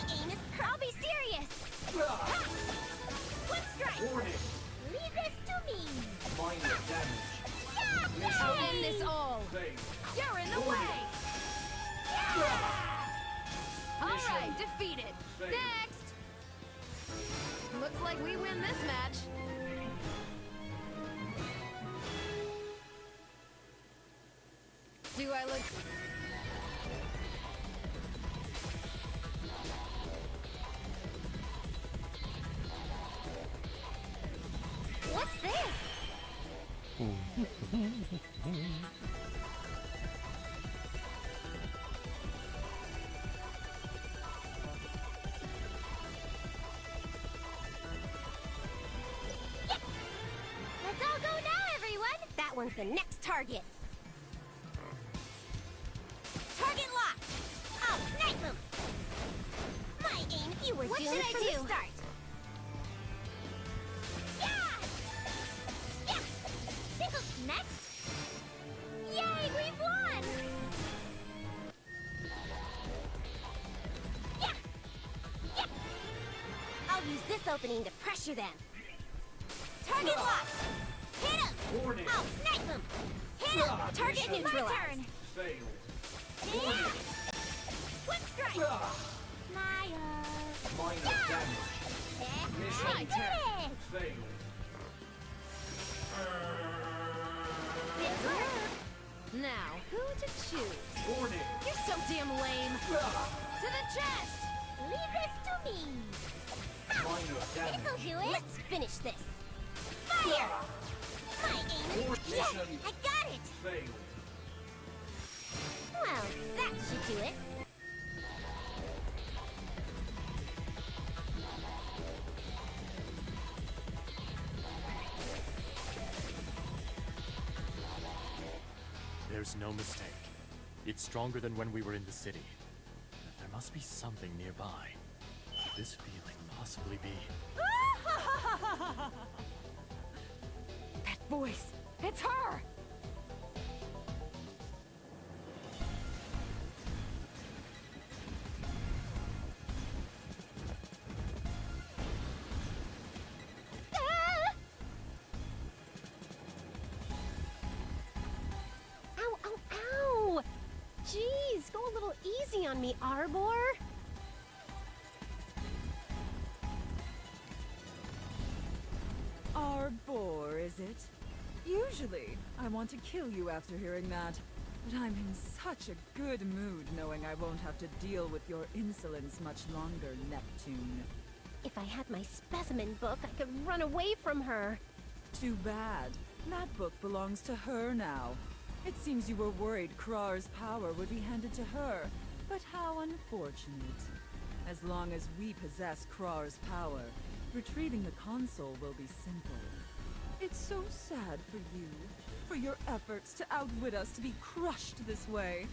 aim is I'll be serious! Ha! Quick strike. Warning. Leave this to me. Minor damage. Yeah! I'll end this all. Failed. You're in the way. All right, defeated. Failed. Next. Looks like we win this match. Do I look... What's this? Let's all go now, everyone. That one's the next target. Target locked. I'll snipe him. My aim, you were What doomed should I from do? the start. Yeah! Yeah! This'll next. Yay, we won! Yeah! Yeah! I'll use this opening to pressure them. Target locked. Hit him. Warning. I'll snipe him. Hit him. Target Mission. neutralized. My turn! Failed. Yeah! Quick strike. Maya. Minor damage. Mission. My turn. Failed. Now, who to choose? Warning. You're so damn lame. To the chest. Leave this to me. Minor damage. This'll do it. Let's finish this. Fire! My aim is... Yes! Mission. I got it! Failed. Well, that should do it. There's no mistake. It's stronger than when we were in the city. There must be something nearby. Could this feeling possibly be... That voice! It's her! Ow, ow, ow! Jeez, go a little easy on me, Arbor. Arbor, is it? Usually, I want to kill you after hearing that. But I'm in such a good mood knowing I won't have to deal with your insolence much longer, Neptune. If I had my specimen book, I could run away from her. Too bad. That book belongs to her now. It seems you were worried Krar's power would be handed to her. But how unfortunate. As long as we possess Krar's power, retrieving the console will be simple. It's so sad for you, for your efforts to outwit us to be crushed this way.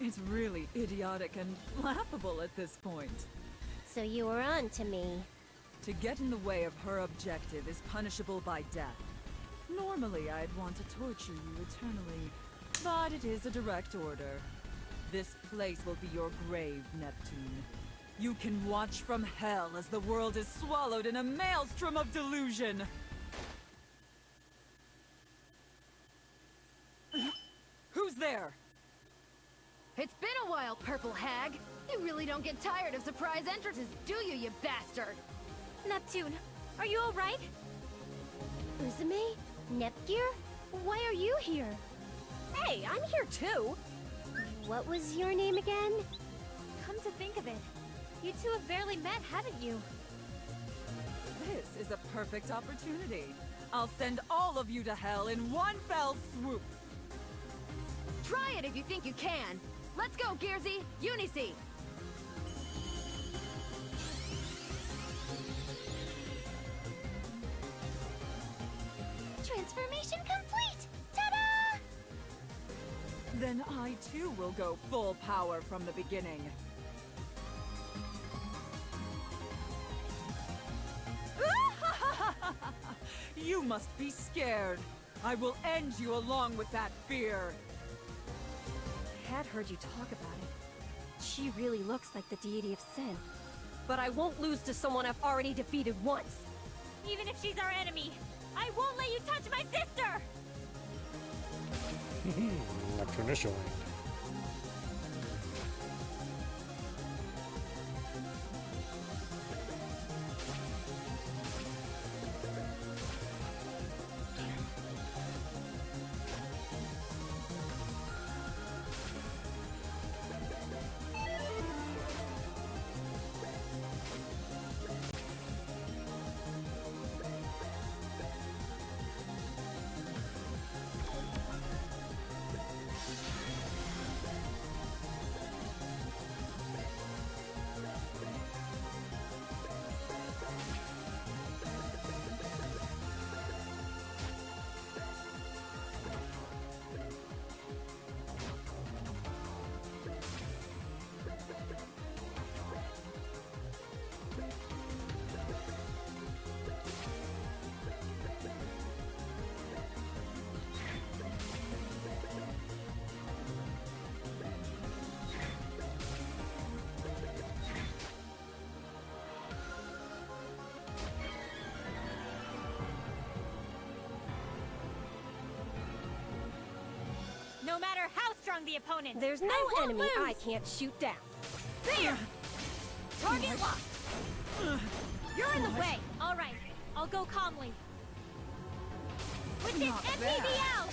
It's really idiotic and laughable at this point. So you were on to me. To get in the way of her objective is punishable by death. Normally, I'd want to torture you eternally, but it is a direct order. This place will be your grave, Neptune. You can watch from hell as the world is swallowed in a maelstrom of delusion! Who's there? It's been a while, Purple Hag! You really don't get tired of surprise entrances, do you, you bastard? Neptune, are you alright? Uzume? Nepgear? Why are you here? Hey, I'm here too! What was your name again? Come to think of it, you two have barely met, haven't you? This is a perfect opportunity. I'll send all of you to hell in one fell swoop. Try it if you think you can! Let's go, Gearsy! Unicy! Transformation complete! Ta-da! Then I too will go full power from the beginning. You must be scared. I will end you along with that fear. I had heard you talk about it. She really looks like the deity of sin. But I won't lose to someone I've already defeated once. Even if she's our enemy, I won't let you touch my sister! Neptune is joined. No matter how strong the opponent, There's no I won't enemy lose. I can't shoot down. There! Target locked! You're in the way! Alright, I'll go calmly. With this Not MPV bad. out!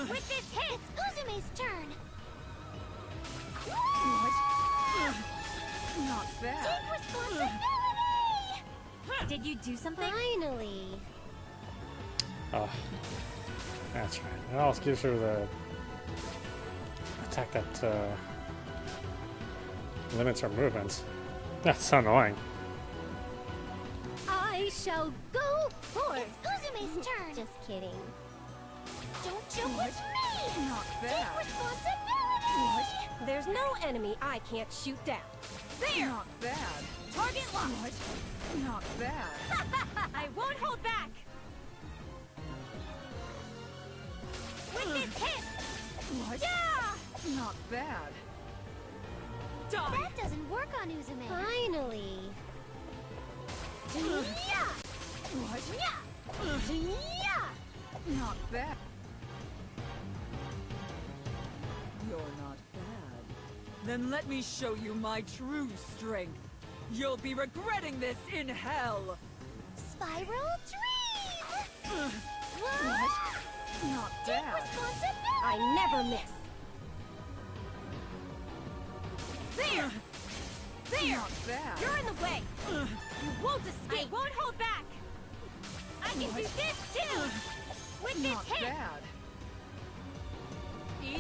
With this hit! Uzume's turn! Not bad. Take responsibility! Did you do something? Finally! Oh, that's right. It also gives her the attack that limits her movements. That's so annoying. I shall go forth! It's Uzume's turn! Just kidding. Don't you push me! Not bad. Take responsibility! There's no enemy I can't shoot down. There! Not bad. Target locked. Not bad. I won't hold back. With this hit! Yeah! Not bad. Die. That doesn't work on Uzume. Finally. Yeah! Not bad. You're not bad. Then let me show you my true strength. You'll be regretting this in hell. Spiral Dream! Not Take bad. responsibility! I never miss. There! There! Not bad. You're in the way. You won't escape. I won't hold back. I can do this too! With this Not hit! bad.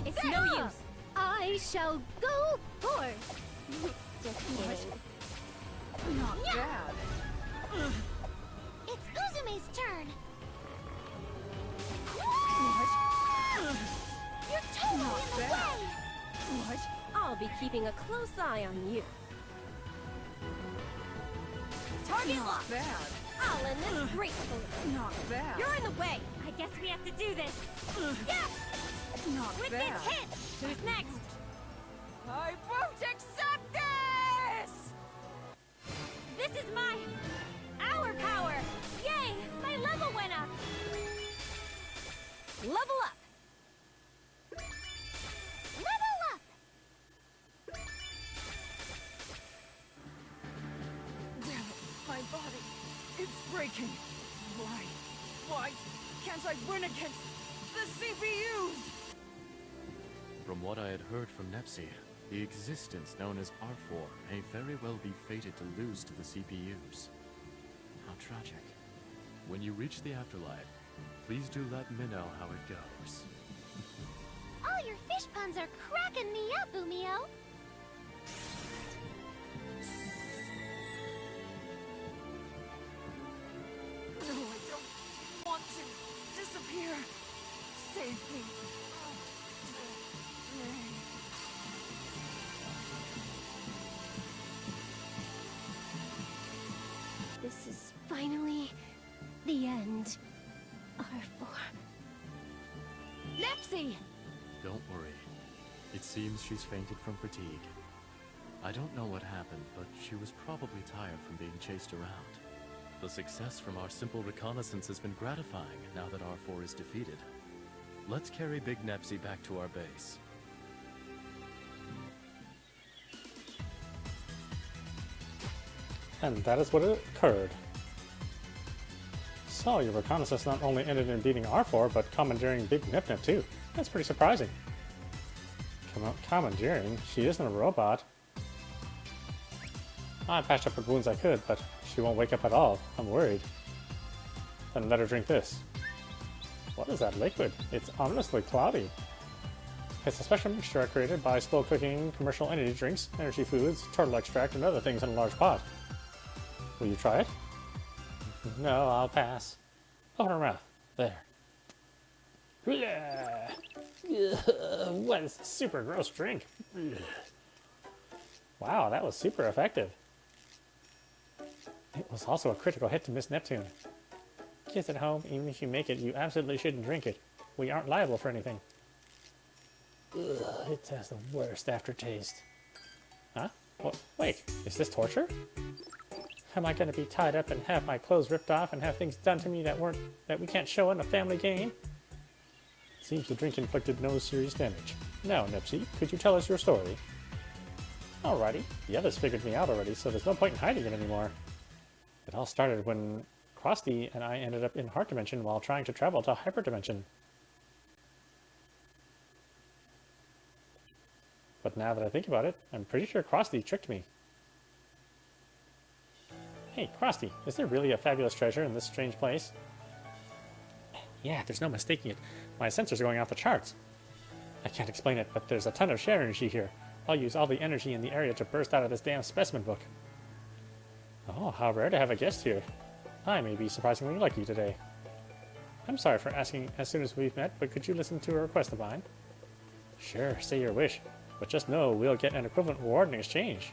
It's no use. I shall go forth. Just kidding. Not bad. It's Uzume's turn! You're totally Not in the bad. way! I'll be keeping a close eye on you. Target Not locked. bad. I'll end this gracefully. Not bad. You're in the way. I guess we have to do this. Not With bad. this hit! Who's next? I won't accept this! This is our power! Yay! My level went up! Level up. Level up! Damn it, my body. It's breaking. Why can't I win against the CPUs? From what I had heard from Nepsi, the existence known as R4 may very well be fated to lose to the CPUs. How tragic. When you reach the afterlife, please do let me know how it goes. All your fish puns are cracking me up, Umio! No, I don't want to disappear. Save me. This is finally the end. R4. Nepsi! Don't worry. It seems she's fainted from fatigue. I don't know what happened, but she was probably tired from being chased around. The success from our simple reconnaissance has been gratifying now that R4 is defeated. Let's carry Big Nepsi back to our base. And that is what occurred. So, your reconnaissance not only ended in beating R4, but commandeering Big Nip too. That's pretty surprising. Commandeering? She isn't a robot. I patched up what wounds I could, but she won't wake up at all. I'm worried. Then let her drink this. What is that liquid? It's ominously cloudy. It's a special mixture I created by slow cooking commercial energy drinks, energy foods, turtle extract, and other things in a large pot. Will you try it? No, I'll pass. Open her mouth. There. What is this super gross drink? Wow, that was super effective. It was also a critical hit to Miss Neptune. Kids at home, even if you make it, you absolutely shouldn't drink it. We aren't liable for anything. Ugh, it has the worst aftertaste. Huh? What? Wait, is this torture? Am I going to be tied up and have my clothes ripped off and have things done to me that we can't show in a family game? It seems the drink inflicted no serious damage. Now, Nepsi, could you tell us your story? Alrighty, the others figured me out already, so there's no point in hiding it anymore. It all started when Krusty and I ended up in Heart Dimension while trying to travel to Hyper Dimension. But now that I think about it, I'm pretty sure Krusty tricked me. Hey, Krusty, is there really a fabulous treasure in this strange place? Yeah, there's no mistaking it. My sensors are going off the charts. I can't explain it, but there's a ton of shared energy here. I'll use all the energy in the area to burst out of this damn specimen book. Oh, how rare to have a guest here. I may be surprisingly lucky today. I'm sorry for asking as soon as we've met, but could you listen to a request of mine? Sure, say your wish. but just know we'll get an equivalent reward in exchange.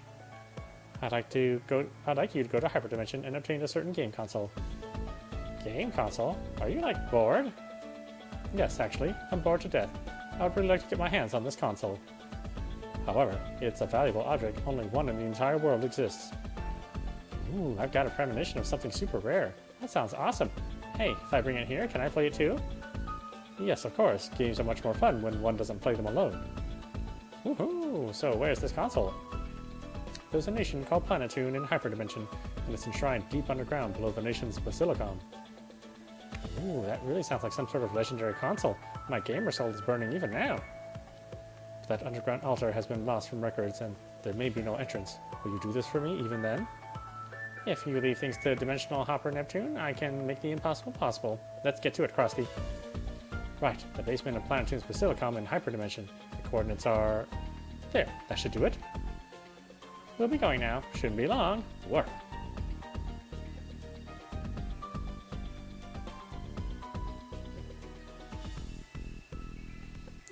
I'd like you to go to Hyperdimension and obtain a certain game console. Game console? Are you, like, bored? Yes, actually. I'm bored to death. I would really like to get my hands on this console. However, it's a valuable object. Only one in the entire world exists. Ooh, I've got a premonition of something super rare. That sounds awesome. Hey, if I bring it here, can I play it too? Yes, of course. Games are much more fun when one doesn't play them alone. Woohoo! So where's this console? There's a nation called Neptune in Hyperdimension, and it's enshrined deep underground below the nation's basilicom. Ooh, that really sounds like some sort of legendary console. My gamer soul is burning even now. That underground altar has been lost from records, and there may be no entrance. Will you do this for me even then? If you leave things to Dimensional Hopper Neptune, I can make the impossible possible. Let's get to it, Krusty. Right, the basement of Planeptune's basilicom in Hyperdimension. The coordinates are... there, that should do it. We'll be going now. Shouldn't be long. Work.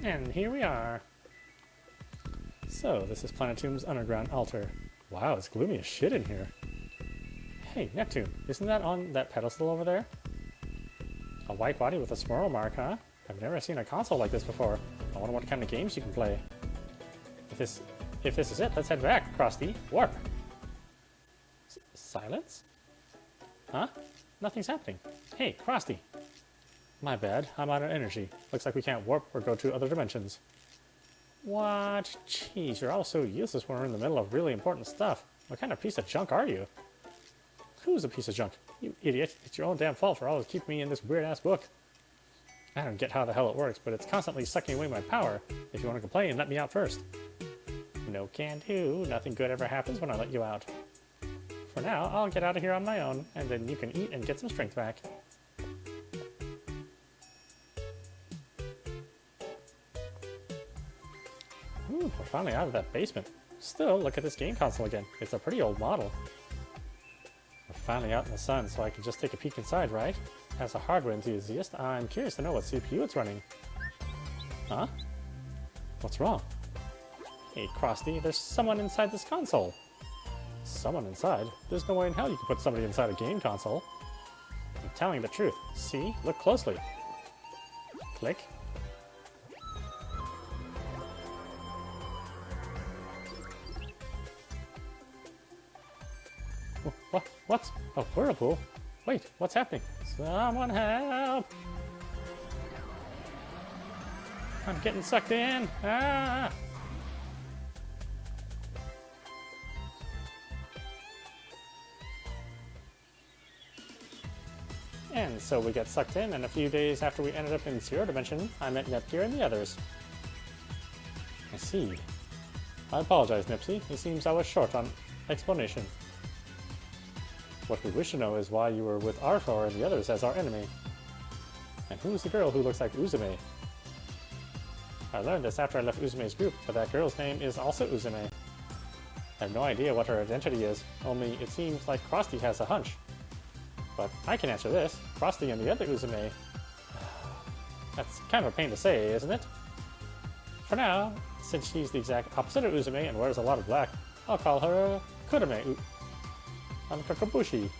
And here we are. So, this is Planeptune's underground altar. Wow, it's gloomy as shit in here. Hey, Neptune, isn't that on that pedestal over there? A white body with a swirl mark, huh? I've never seen a console like this before. I wonder what kind of games you can play. If this is it, let's head back, Krusty. Warp! Silence? Huh? Nothing's happening. Hey, Krusty! My bad, I'm out of energy. Looks like we can't warp or go to other dimensions. What? Jeez, you're all so useless when we're in the middle of really important stuff. What kind of piece of junk are you? Who's a piece of junk? You idiot. It's your own damn fault for always keeping me in this weird-ass book. I don't get how the hell it works, but it's constantly sucking away my power. If you want to complain, let me out first. No can do. Nothing good ever happens when I let you out. For now, I'll get out of here on my own, and then you can eat and get some strength back. Ooh, we're finally out of that basement. Still, look at this game console again. It's a pretty old model. We're finally out in the sun, so I can just take a peek inside, right? As a hardware enthusiast, I'm curious to know what CPU it's running. Huh? What's wrong? Hey, Krusty, there's someone inside this console. Someone inside? There's no way in hell you could put somebody inside a game console. I'm telling the truth. See? Look closely. Click. What? A whirlpool? Wait, what's happening? Someone help! I'm getting sucked in! Ah! And so we get sucked in, and a few days after we ended up in Zero Dimension, I met Nepgear and the others. I see. I apologize, Nipsey. It seems I was short on explanation. What we wish to know is why you were with Arthur and the others as our enemy. And who's the girl who looks like Uzume? I learned this after I left Uzume's group, but that girl's name is also Uzume. I have no idea what her identity is, only it seems like Krusty has a hunch. But I can answer this. Krusty and the other Uzume... That's kind of a pain to say, isn't it? For now, since she's the exact opposite of Uzume and wears a lot of black, I'll call her Kurame Ankakabushi.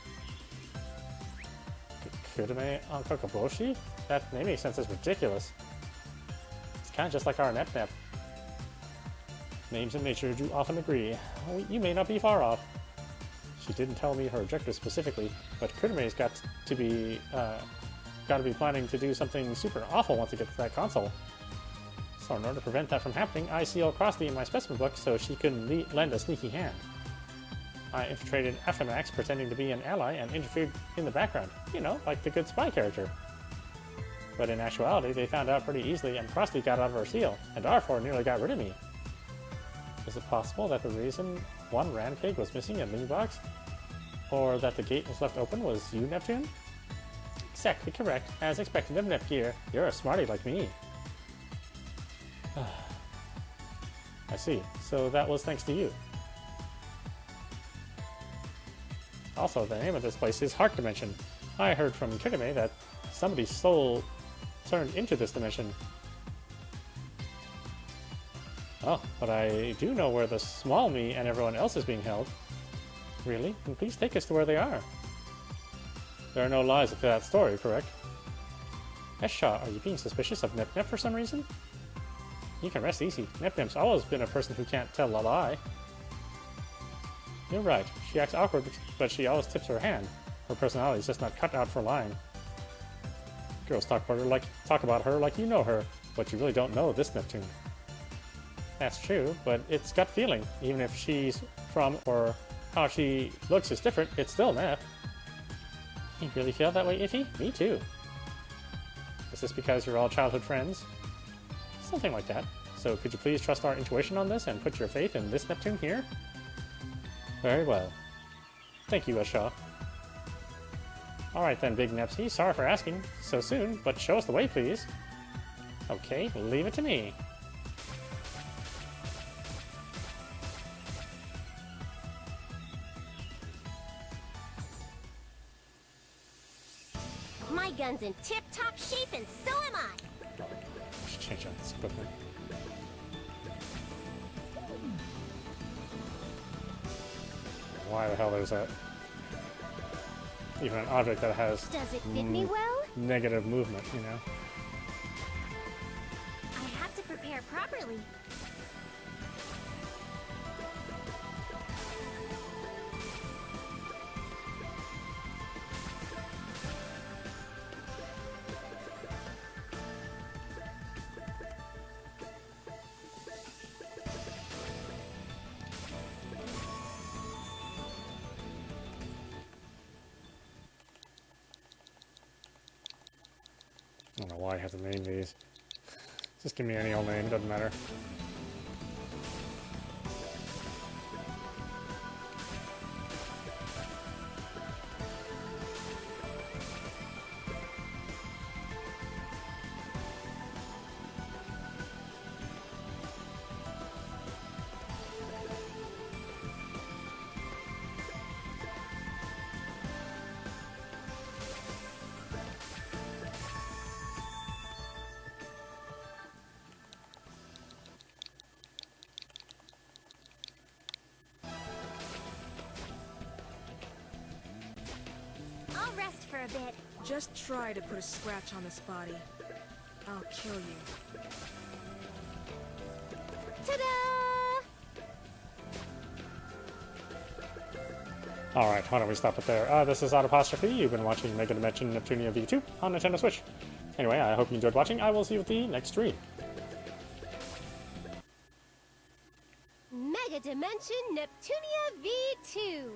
Kurame Ankakabushi? That naming sense is ridiculous. It's kind of just like our Nep. Names in nature do often agree. You may not be far off. She didn't tell me her objective specifically, but Kurame's got to be planning to do something super awful once it gets to that console. So in order to prevent that from happening, I sealed Krusty in my specimen book so she couldn't lend a sneaky hand. I infiltrated Aftermax pretending to be an ally and interfered in the background, you know, like the good spy character. But in actuality, they found out pretty easily and Krusty got out of her seal, and R4 nearly got rid of me. Is it possible that the reason one Rampig was missing in Mini Box, or that the gate was left open, was you, Neptune? Exactly correct. As expected of Nepgear, you're a smarty like me. I see. So that was thanks to you. Also, the name of this place is Heart Dimension. I heard from Kirame that somebody's soul turned into this dimension. Oh, but I do know where the small me and everyone else is being held. Really? Then please take us to where they are. There are no lies to that story, correct? Esha, are you being suspicious of Nep for some reason? You can rest easy. Nep's always been a person who can't tell a lie. You're right. She acts awkward, but she always tips her hand. Her personality is just not cut out for lying. Girls talk about her like you know her, but you really don't know this Neptune. That's true, but it's gut feeling. Even if she's from or how she looks is different, it's still Nep. You really feel that way, Iffy? Me too. Is this because you're all childhood friends? Something like that. So could you please trust our intuition on this and put your faith in this Neptune here? Very well. Thank you, Esha. Alright then, Big Nepsy, sorry for asking so soon, but show us the way, please. Okay, leave it to me. My gun's in tip-top shape, and so am I. Just change out this equipment. Why the hell there's that? Even an object that has Does it fit me well? negative movement, you know? I have to prepare properly. I don't know why I have to name these. Just give me any old name, doesn't matter. I'll rest for a bit. Just try to put a scratch on this body. I'll kill you. Ta-da! Alright, why don't we stop it there? This is audap. You've been watching Megadimension Neptunia V2 on Nintendo Switch. Anyway, I hope you enjoyed watching. I will see you at the next stream. Megadimension Neptunia V2.